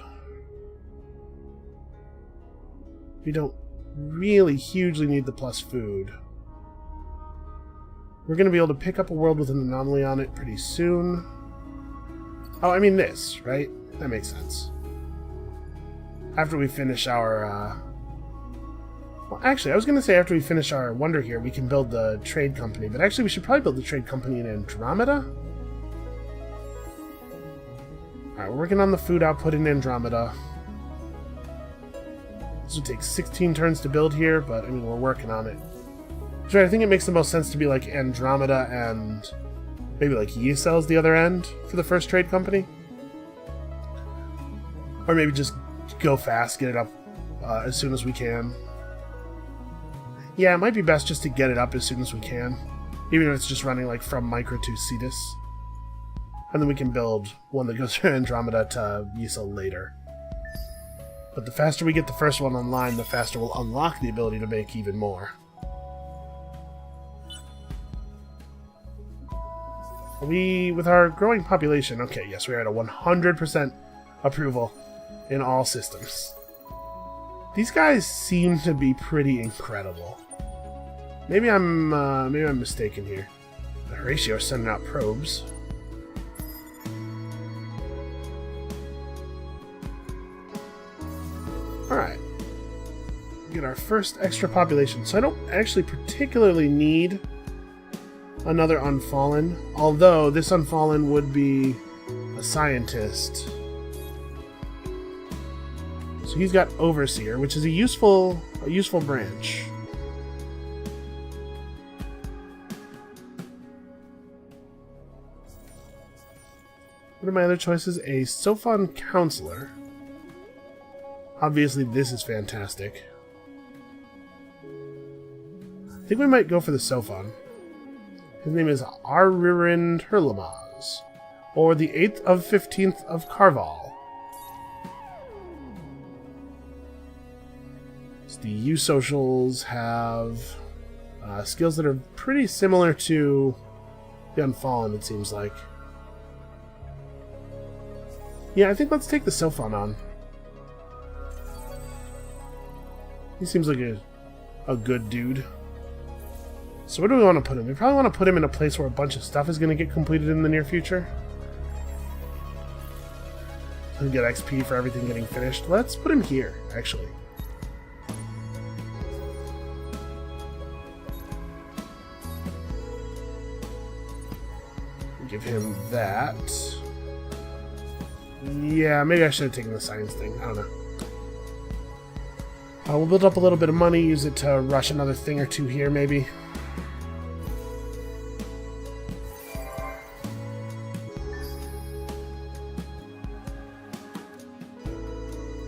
We don't really hugely need the plus food. We're going to be able to pick up a world with an anomaly on it pretty soon. Oh, I mean this, right? That makes sense. After we finish our... Well, actually, I was going to say after we finish our wonder here, we can build the trade company. But actually, we should probably build the trade company in Andromeda. Alright, we're working on the food output in Andromeda. This would take 16 turns to build here, but I mean, we're working on it. So I think it makes the most sense to be like Andromeda and maybe like Usel's the other end for the first trade company. Or maybe just go fast, get it up as soon as we can. Yeah, it might be best just to get it up as soon as we can. Even if it's just running like from Micro to Cetus. And then we can build one that goes from Andromeda to Usel later. But the faster we get the first one online, the faster we'll unlock the ability to make even more. With our growing population, okay, yes, we're at a 100% approval in all systems. These guys seem to be pretty incredible. Maybe I'm mistaken here. The Horatio are sending out probes. Alright. Get our first extra population. So I don't actually particularly need another Unfallen, although this Unfallen would be a scientist. So he's got Overseer, which is a useful branch. What are my other choices? A Sophon Counselor. Obviously, this is fantastic. I think we might go for the Sophon. His name is Arirind Hurlamaz. or the 8th of 15th of Carval. So the U-Socials have skills that are pretty similar to the Unfallen, it seems like. Yeah, I think let's take the Sophon on. He seems like a good dude. So where do we want to put him? We probably want to put him in a place where a bunch of stuff is going to get completed in the near future. And get XP for everything getting finished. Let's put him here, actually. Give him that. Yeah, maybe I should have taken the science thing. I don't know. We'll build up a little bit of money, use it to rush another thing or two here, maybe.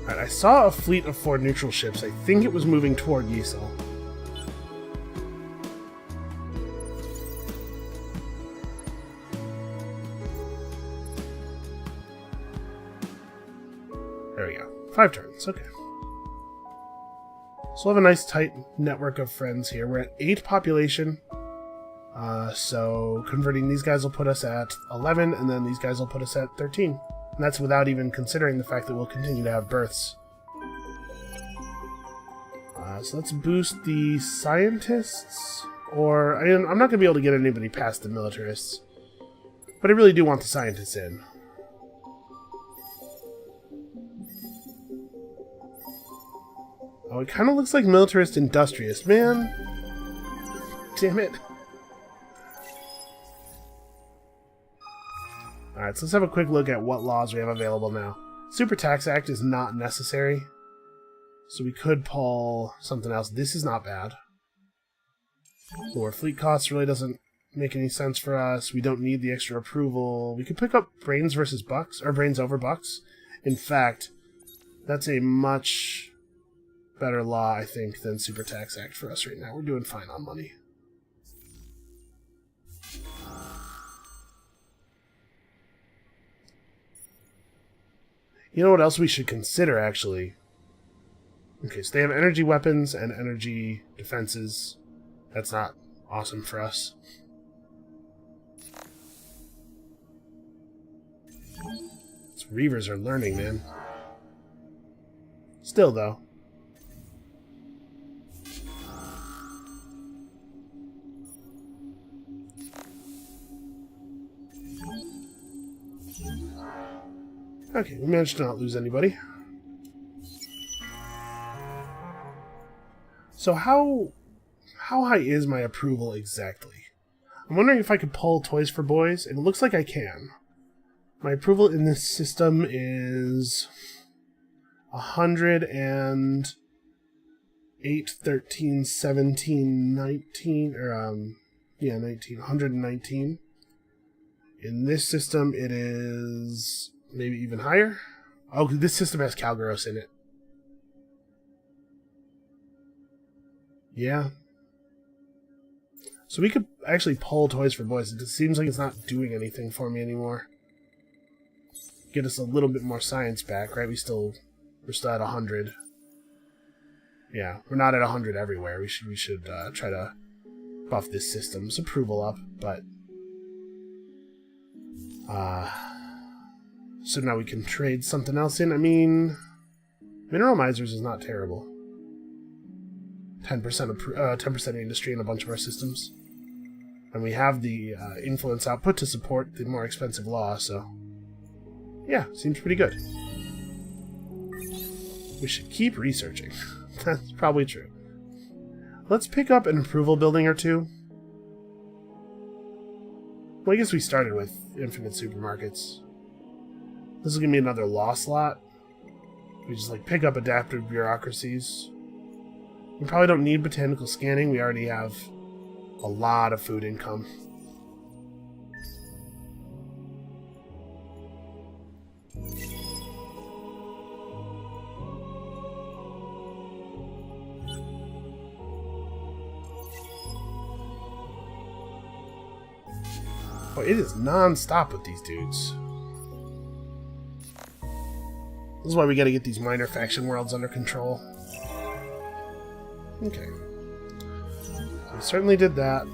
Alright, I saw a fleet of 4 neutral ships. I think it was moving toward Yisel. There we go. 5 turns, okay. So we'll have a nice tight network of friends here. We're at 8 population. So converting these guys will put us at 11, and then these guys will put us at 13. And that's without even considering the fact that we'll continue to have births. So let's boost the scientists. Or, I mean, I'm not going to be able to get anybody past the militarists. But I really do want the scientists in. Oh, it kind of looks like militarist industrious, man. Damn it. Alright, so let's have a quick look at what laws we have available now. Super Tax Act is not necessary. So we could pull something else. This is not bad. Lower fleet costs really doesn't make any sense for us. We don't need the extra approval. We could pick up Brains versus Bucks, or Brains over Bucks. In fact, that's a much better law, I think, than Super Tax Act for us right now. We're doing fine on money. You know what else we should consider, actually? Okay, so they have energy weapons and energy defenses. That's not awesome for us. These Reavers are learning, man. Still, though. Okay, we managed to not lose anybody. So how high is my approval exactly? I'm wondering if I could pull Toys for Boys, and it looks like I can. My approval in this system is 108, 13, 17, 19, or 19, 119. In this system, it is maybe even higher. Oh, this system has Calgaros in it. Yeah. So we could actually pull Toys for Boys. It just seems like it's not doing anything for me anymore. Get us a little bit more science back, right? We're still at 100. Yeah, we're not at 100 everywhere. We should try to buff this system's approval up, but so now we can trade something else in. I mean, Mineral Misers is not terrible. 10% industry in a bunch of our systems. And we have the influence output to support the more expensive law, so yeah, seems pretty good. We should keep researching. That's probably true. Let's pick up an approval building or two. Well, I guess we started with infinite supermarkets. This is going to be another law slot. We just pick up adaptive bureaucracies. We probably don't need botanical scanning. We already have a lot of food income. Oh, it is non-stop with these dudes. This is why we gotta get these minor faction worlds under control. Okay. We certainly did that.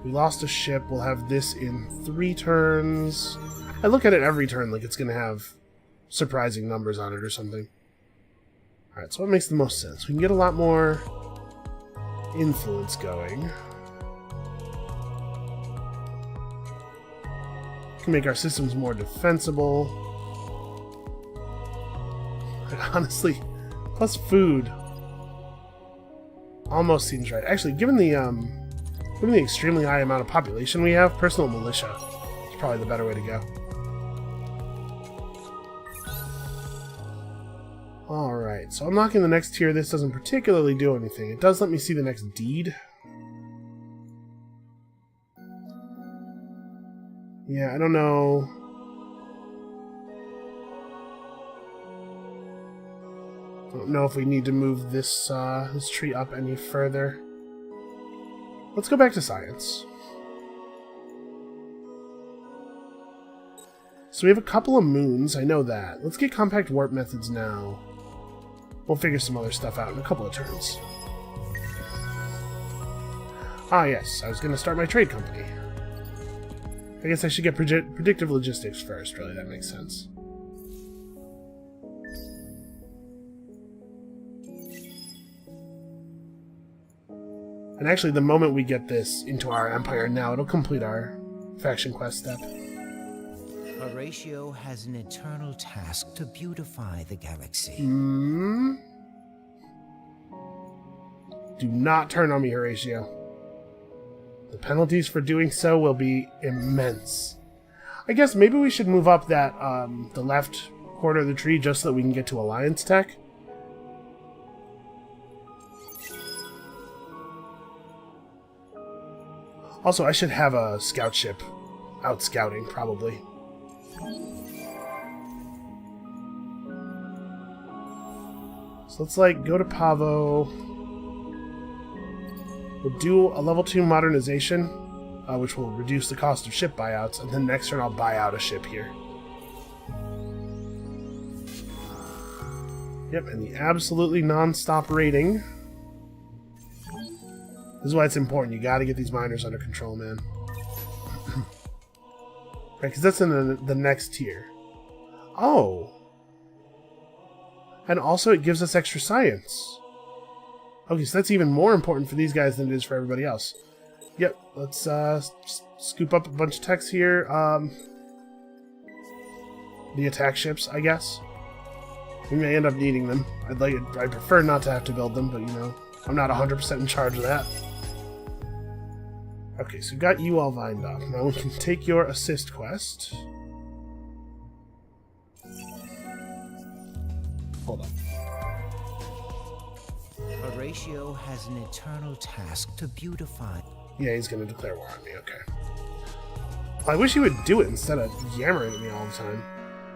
We lost a ship. We'll have this in 3 turns. I look at it every turn like it's gonna have surprising numbers on it or something. Alright, so what makes the most sense? We can get a lot more influence going. We can make our systems more defensible. Honestly, plus food almost seems right. Actually, given the extremely high amount of population we have, personal militia is probably the better way to go. Alright, so unlocking the next tier, this doesn't particularly do anything. It does let me see the next deed. Yeah, I don't know. I don't know if we need to move this this tree up any further. Let's go back to science. So we have a couple of moons, I know that. Let's get compact warp methods now. We'll figure some other stuff out in a couple of turns. Ah yes, I was going to start my trade company. I guess I should get predictive logistics first, really, that makes sense. And actually, the moment we get this into our empire now, it'll complete our faction quest step. Horatio has an eternal task to beautify the galaxy. Do not turn on me, Horatio. The penalties for doing so will be immense. I guess maybe we should move up that the left corner of the tree just so that we can get to Alliance Tech. Also, I should have a scout ship out scouting, probably. So let's, like, go to Pavo. We'll do a level 2 modernization, which will reduce the cost of ship buyouts, and then next turn I'll buy out a ship here. Yep, and the absolutely non-stop raiding. This is why it's important. You gotta get these miners under control, man. Right, because that's in the next tier. Oh! And also it gives us extra science. Okay, so that's even more important for these guys than it is for everybody else. Yep, let's scoop up a bunch of techs here. The attack ships, I guess. We may end up needing them. I'd prefer not to have to build them, but you know, I'm not 100% in charge of that. Okay, so we've got you all lined up. Now we can take your assist quest. Hold on. Horatio has an eternal task to beautify. Yeah, he's going to declare war on me, okay. Well, I wish he would do it instead of yammering at me all the time.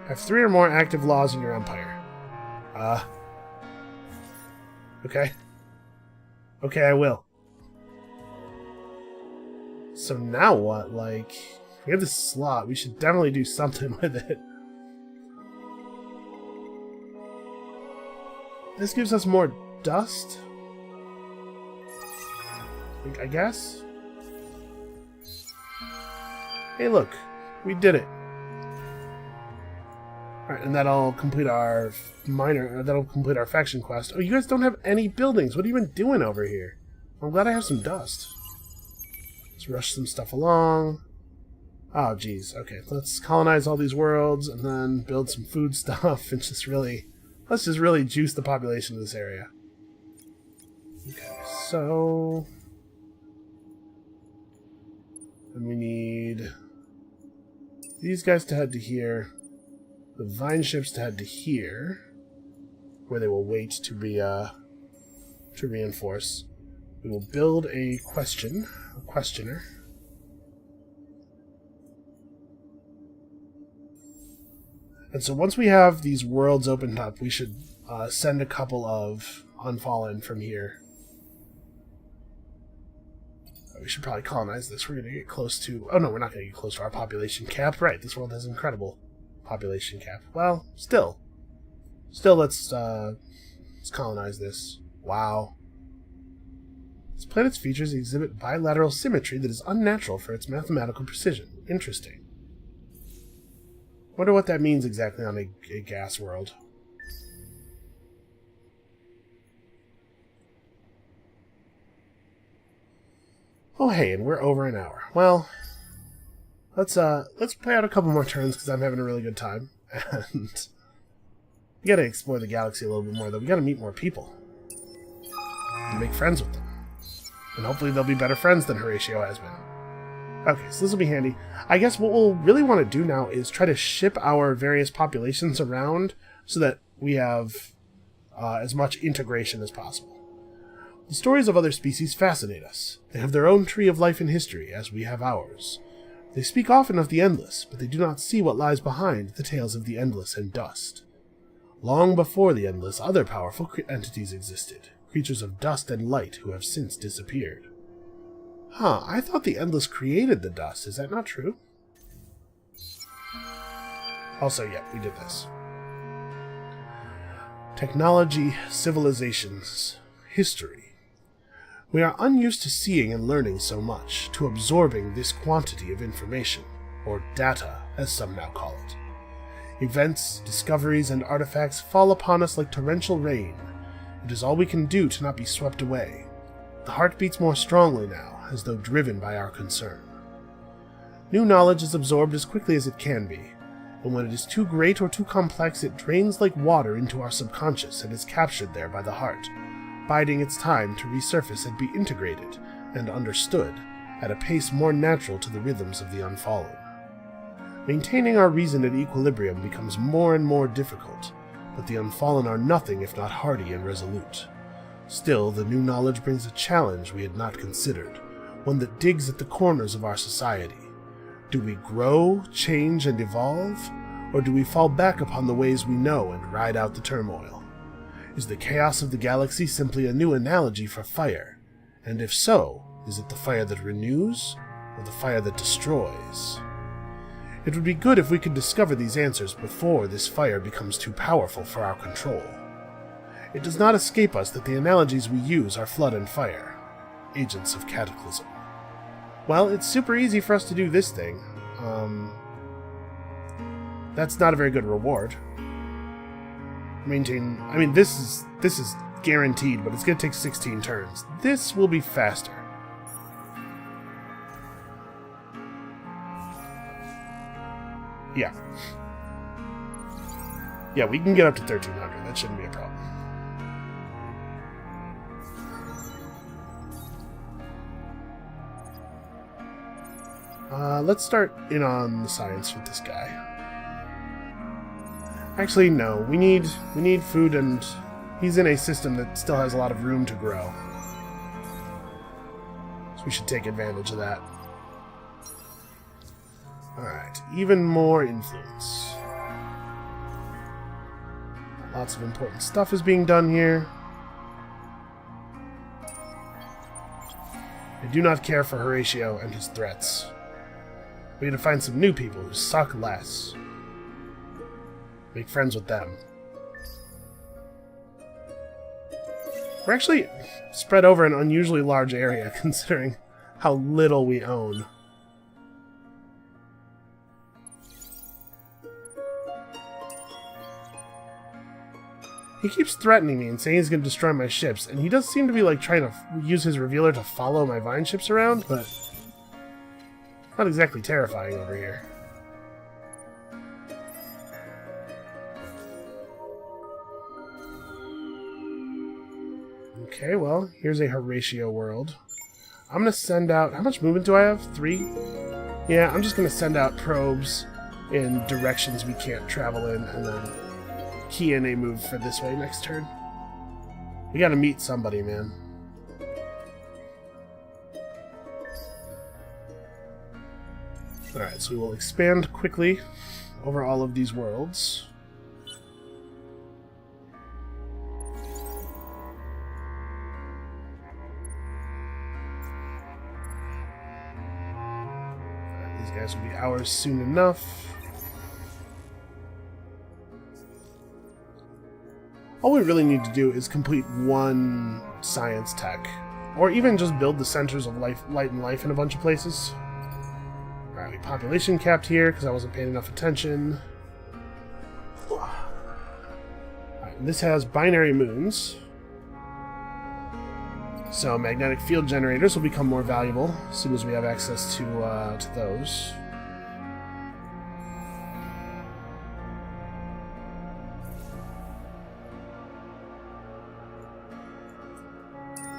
Have 3 or more active laws in your empire. Okay. Okay, I will. So now what? Like, we have this slot. We should definitely do something with it. This gives us more dust? I guess? Hey, look. We did it. Alright, and that'll complete our that'll complete our faction quest. Oh, you guys don't have any buildings. What have you been doing over here? I'm glad I have some dust. Let's rush some stuff along. Oh, geez. Okay, let's colonize all these worlds and then build some food stuff and let's just really juice the population of this area. Okay, so... And we need these guys to head to here. The vine ships to head to here, where they will wait to reinforce. We will build a questioner. And so once we have these worlds opened up, we should send a couple of Unfallen from here. we should probably colonize this. We're going to get close to... Oh, no, we're not going to get close to our population cap. Right, this world has an incredible population cap. Well, still. Still, let's colonize this. Wow. This planet's features exhibit bilateral symmetry that is unnatural for its mathematical precision. Interesting. Wonder what that means exactly on a gas world. Oh, hey, and we're over an hour. Well, let's play out a couple more turns because I'm having a really good time. And we gotta explore the galaxy a little bit more, though. We gotta meet more people and make friends with them. And hopefully they'll be better friends than Horatio has been. Okay, so this will be handy. I guess what we'll really want to do now is try to ship our various populations around so that we have as much integration as possible. The stories of other species fascinate us. They have their own tree of life and history, as we have ours. They speak often of the endless, but they do not see what lies behind the tales of the endless and dust. Long before the endless, other powerful entities existed, creatures of dust and light who have since disappeared. Huh, I thought the endless created the dust. Is that not true? Also, yeah, we did this. Technology, civilizations, history. We are unused to seeing and learning so much, to absorbing this quantity of information, or data, as some now call it. Events, discoveries, and artifacts fall upon us like torrential rain. It is all we can do to not be swept away. The heart beats more strongly now, as though driven by our concern. New knowledge is absorbed as quickly as it can be, and when it is too great or too complex, it drains like water into our subconscious and is captured there by the heart, biding its time to resurface and be integrated and understood at a pace more natural to the rhythms of the Unfallen. Maintaining our reason at equilibrium becomes more and more difficult, but the Unfallen are nothing if not hardy and resolute. Still, the new knowledge brings a challenge we had not considered, one that digs at the corners of our society. Do we grow, change, and evolve, or do we fall back upon the ways we know and ride out the turmoil? Is the chaos of the galaxy simply a new analogy for fire? And if so, is it the fire that renews, or the fire that destroys? It would be good if we could discover these answers before this fire becomes too powerful for our control. It does not escape us that the analogies we use are flood and fire, agents of cataclysm. Well, it's super easy for us to do this thing. That's not a very good reward. This is guaranteed, but it's going to take 16 turns. This will be faster. Yeah. Yeah, we can get up to 1,300. That shouldn't be a problem. Let's start in on the science with this guy. Actually, no. We need food, and he's in a system that still has a lot of room to grow. So we should take advantage of that. Alright, even more influence. Lots of important stuff is being done here. I do not care for Horatio and his threats. We need to find some new people who suck less. Make friends with them. We're actually spread over an unusually large area, considering how little we own. He keeps threatening me and saying he's going to destroy my ships, and he does seem to be like trying to use his revealer to follow my vine ships around, but not exactly terrifying over here. Okay, well, here's a Horatio world. I'm going to send out... How much movement do I have? 3? Yeah, I'm just going to send out probes in directions we can't travel in, and then key in a move for this way next turn. We got to meet somebody, man. Alright, so we will expand quickly over all of these worlds. These guys will be ours soon enough. All we really need to do is complete one science tech. Or even just build the centers of light and life in a bunch of places. Alright, we population capped here because I wasn't paying enough attention. Alright, this has binary moons. So magnetic field generators will become more valuable as soon as we have access to those.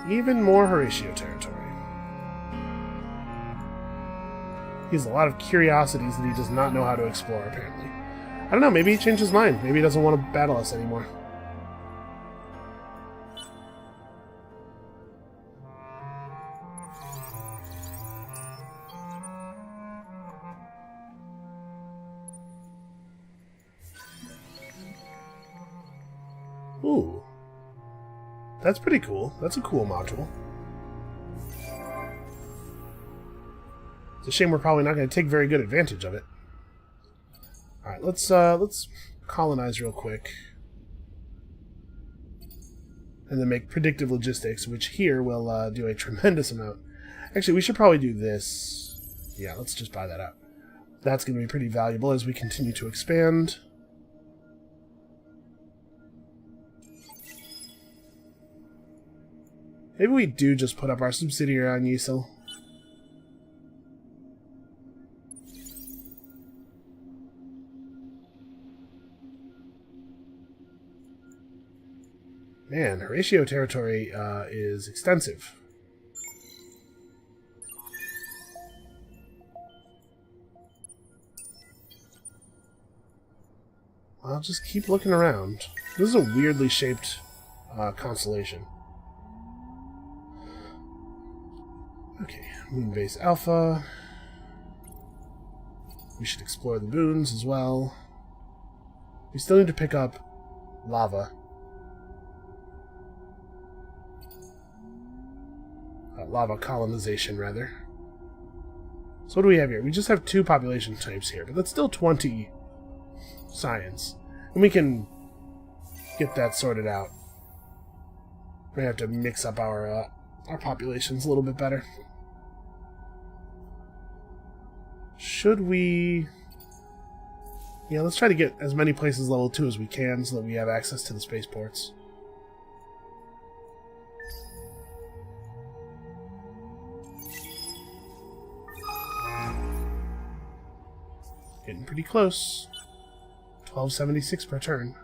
Even more Horatio territory. He has a lot of curiosities that he does not know how to explore, apparently. I don't know, maybe he changed his mind. Maybe he doesn't want to battle us anymore. Ooh. That's pretty cool. That's a cool module. It's a shame we're probably not going to take very good advantage of it. Alright, let's colonize real quick. And then make predictive logistics, which here will do a tremendous amount. Actually, we should probably do this. Yeah, let's just buy that out. That's going to be pretty valuable as we continue to expand. Maybe we do just put up our subsidiary on Yisel. Man, Horatio territory is extensive. I'll just keep looking around. This is a weirdly shaped constellation. Okay, Moonbase Alpha. We should explore the moons as well. We still need to pick up lava. Lava colonization, rather. So what do we have here? We just have 2 population types here, but that's still 20 science. And we can get that sorted out. We're going to have to mix up our populations a little bit better. Should we... Yeah, let's try to get as many places level 2 as we can so that we have access to the spaceports. Getting pretty close. 1276 per turn.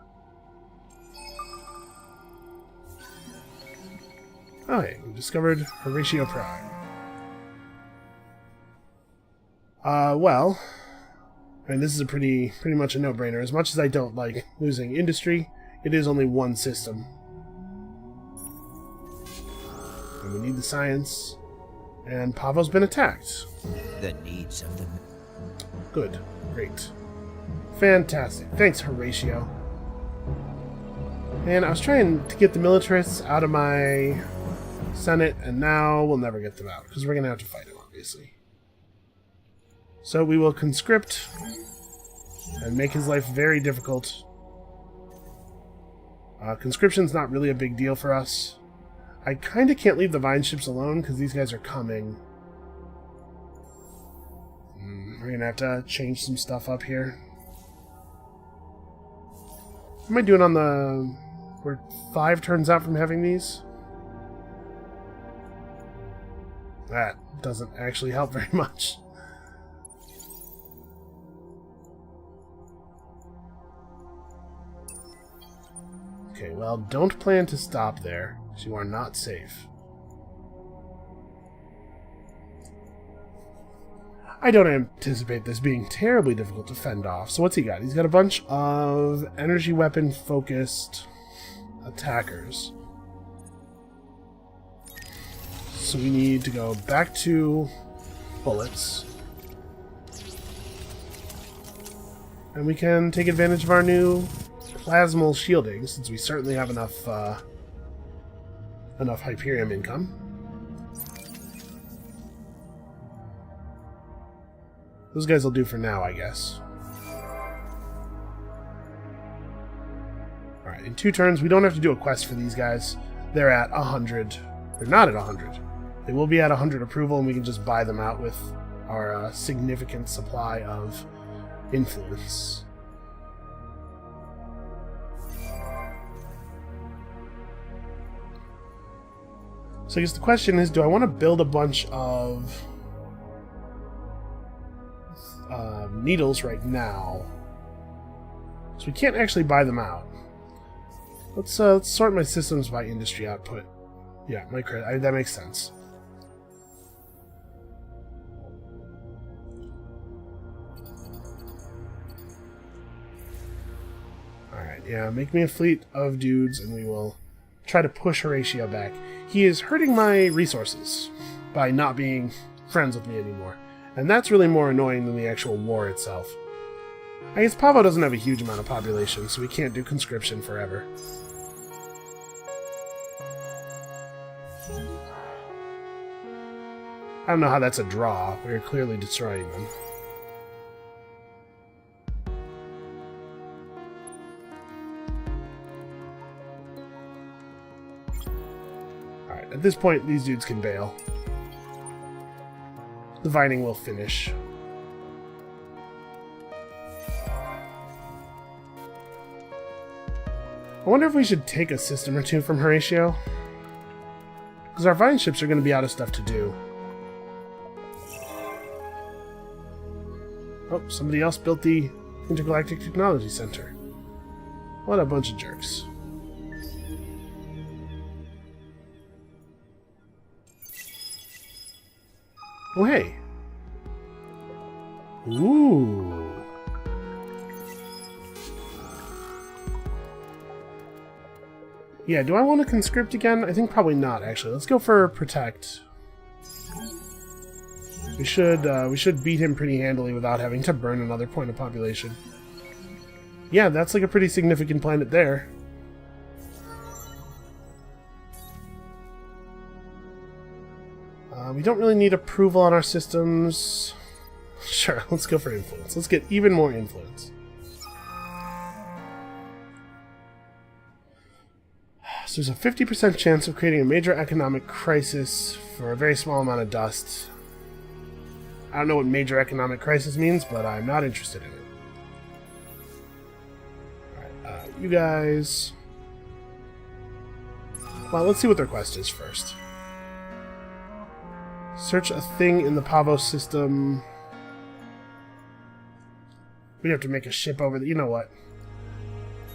Okay, we discovered Horatio Prime. Well, I mean, this is a pretty much a no-brainer. As much as I don't like losing industry, it is only one system. And we need the science. And Pavo's been attacked. The needs of the... Good. Great. Fantastic. Thanks, Horatio. And I was trying to get the militarists out of my Senate, and now we'll never get them out, because we're going to have to fight them, obviously. So we will conscript and make his life very difficult. Conscription's not really a big deal for us. I kind of can't leave the Vine ships alone, because these guys are coming. We're going to have to change some stuff up here. What am I doing on the... We're 5 turns out from having these? That doesn't actually help very much. Okay, well, don't plan to stop there, because you are not safe. I don't anticipate this being terribly difficult to fend off. So what's he got? He's got a bunch of energy weapon-focused attackers. So we need to go back to bullets. And we can take advantage of our new plasmal shielding, since we certainly have enough Hyperium income. Those guys will do for now, I guess. Alright, in 2 turns, we don't have to do a quest for these guys. They're at 100. They're not at 100. They will be at 100 approval, and we can just buy them out with our significant supply of influence. So I guess the question is, do I want to build a bunch of needles right now? So we can't actually buy them out. Let's sort my systems by industry output. Yeah, that makes sense. Alright, yeah, make me a fleet of dudes and we will try to push Horatio back. He is hurting my resources by not being friends with me anymore. And that's really more annoying than the actual war itself. I guess Pavo doesn't have a huge amount of population, so we can't do conscription forever. I don't know how that's a draw. We're clearly destroying them. Alright, at this point, these dudes can bail. The vining will finish. I wonder if we should take a system or two from Horatio? Because our vine ships are going to be out of stuff to do. Oh, somebody else built the Intergalactic Technology Center. What a bunch of jerks. Oh, hey. Ooh. Yeah, do I want to conscript again? I think probably not, actually. Let's go for Protect. We should beat him pretty handily without having to burn another point of population. Yeah, that's like a pretty significant planet there. We don't really need approval on our systems. Sure, let's go for influence. Let's get even more influence. So there's a 50% chance of creating a major economic crisis for a very small amount of dust. I don't know what major economic crisis means, but I'm not interested in it. Alright, you guys... Well, let's see what their quest is first. Search a thing in the Pavo system. We have to make a ship over there. You know what?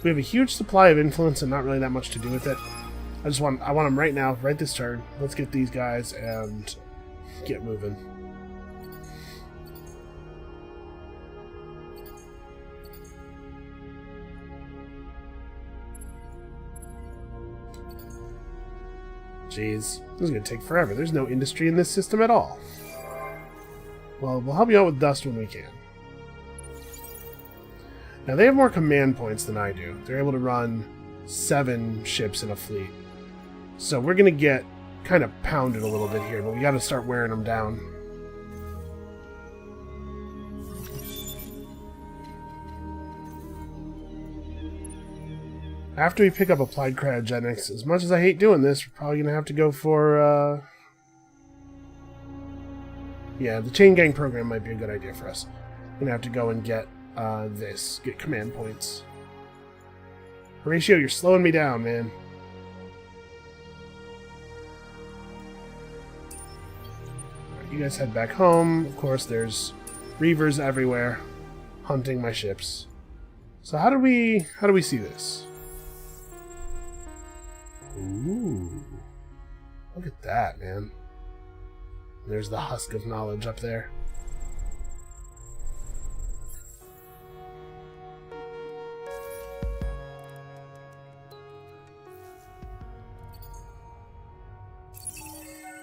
We have a huge supply of influence and not really that much to do with it. I want them right now, right this turn. Let's get these guys and get moving. Jeez, this is going to take forever. There's no industry in this system at all. Well, we'll help you out with dust when we can. Now, they have more command points than I do. They're able to run 7 ships in a fleet. So we're going to get kind of pounded a little bit here, but we got to start wearing them down. After we pick up Applied Cryogenics, as much as I hate doing this, we're probably going to have to go for, yeah, the Chain Gang program might be a good idea for us. We're going to have to go and get get command points. Horatio, you're slowing me down, man. Right, you guys head back home. Of course, there's Reavers everywhere hunting my ships. So how do we see this? Ooh. Look at that, man. There's the husk of knowledge up there.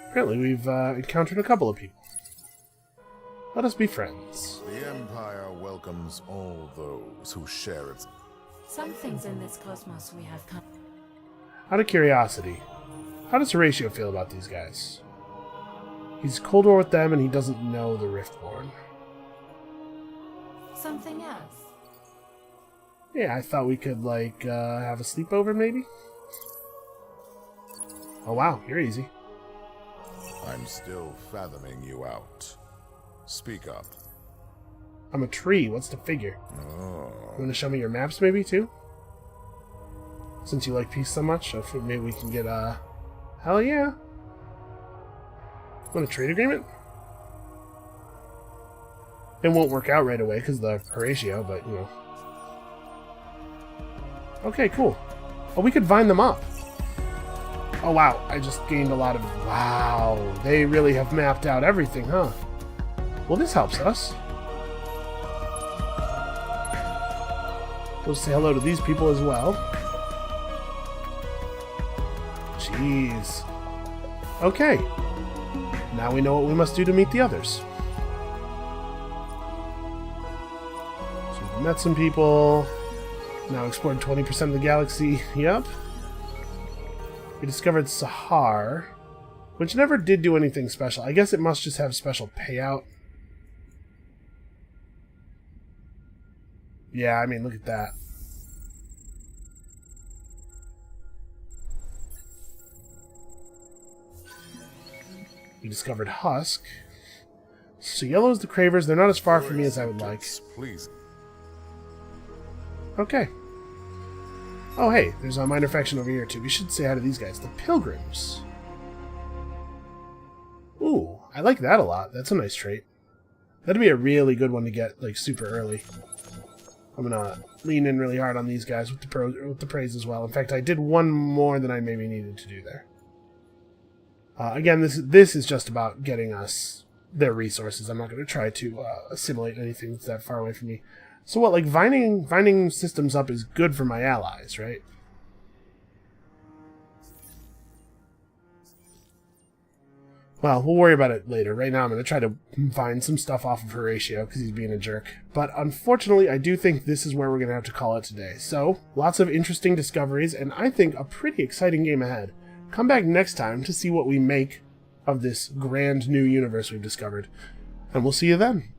Apparently we've encountered a couple of people. Let us be friends. The Empire welcomes all those who share its... Some things in this cosmos we have come... Out of curiosity, how does Horatio feel about these guys? He's Cold War with them and he doesn't know the Riftborn. something else? Yeah, I thought we could, like, have a sleepover, maybe? Oh, wow, you're easy. I'm still fathoming you out. Speak up. I'm a tree. What's the figure? Oh. You want to show me your maps, maybe, too? Since you like peace so much, so maybe we can get, hell yeah. Want a trade agreement? It won't work out right away because of the Horatio, but, you know. Okay, cool. Oh, we could vine them up. Oh, wow. I just gained a lot of... Wow. They really have mapped out everything, huh? Well, this helps us. We'll say hello to these people as well. Jeez. Okay. Now we know what we must do to meet the others. So we've met some people. Now explored 20% of the galaxy. Yep. We discovered Sahar, which never did do anything special. I guess it must just have special payout. Yeah, I mean, look at that. We discovered Husk. So yellow is the Cravers. They're not as far from me as I would like. Please. Okay. Oh, hey, there's a minor faction over here, too. We should say hi to these guys. The Pilgrims. Ooh, I like that a lot. That's a nice trait. That'd be a really good one to get, like, super early. I'm gonna lean in really hard on these guys with the praise as well. In fact, I did one more than I maybe needed to do there. Again, this is just about getting us their resources. I'm not going to try to assimilate anything that's that far away from me. So what, like, vining systems up is good for my allies, right? Well, we'll worry about it later. Right now I'm going to try to find some stuff off of Horatio because he's being a jerk. But unfortunately, I do think this is where we're going to have to call it today. So, lots of interesting discoveries, and I think a pretty exciting game ahead. Come back next time to see what we make of this grand new universe we've discovered. And we'll see you then.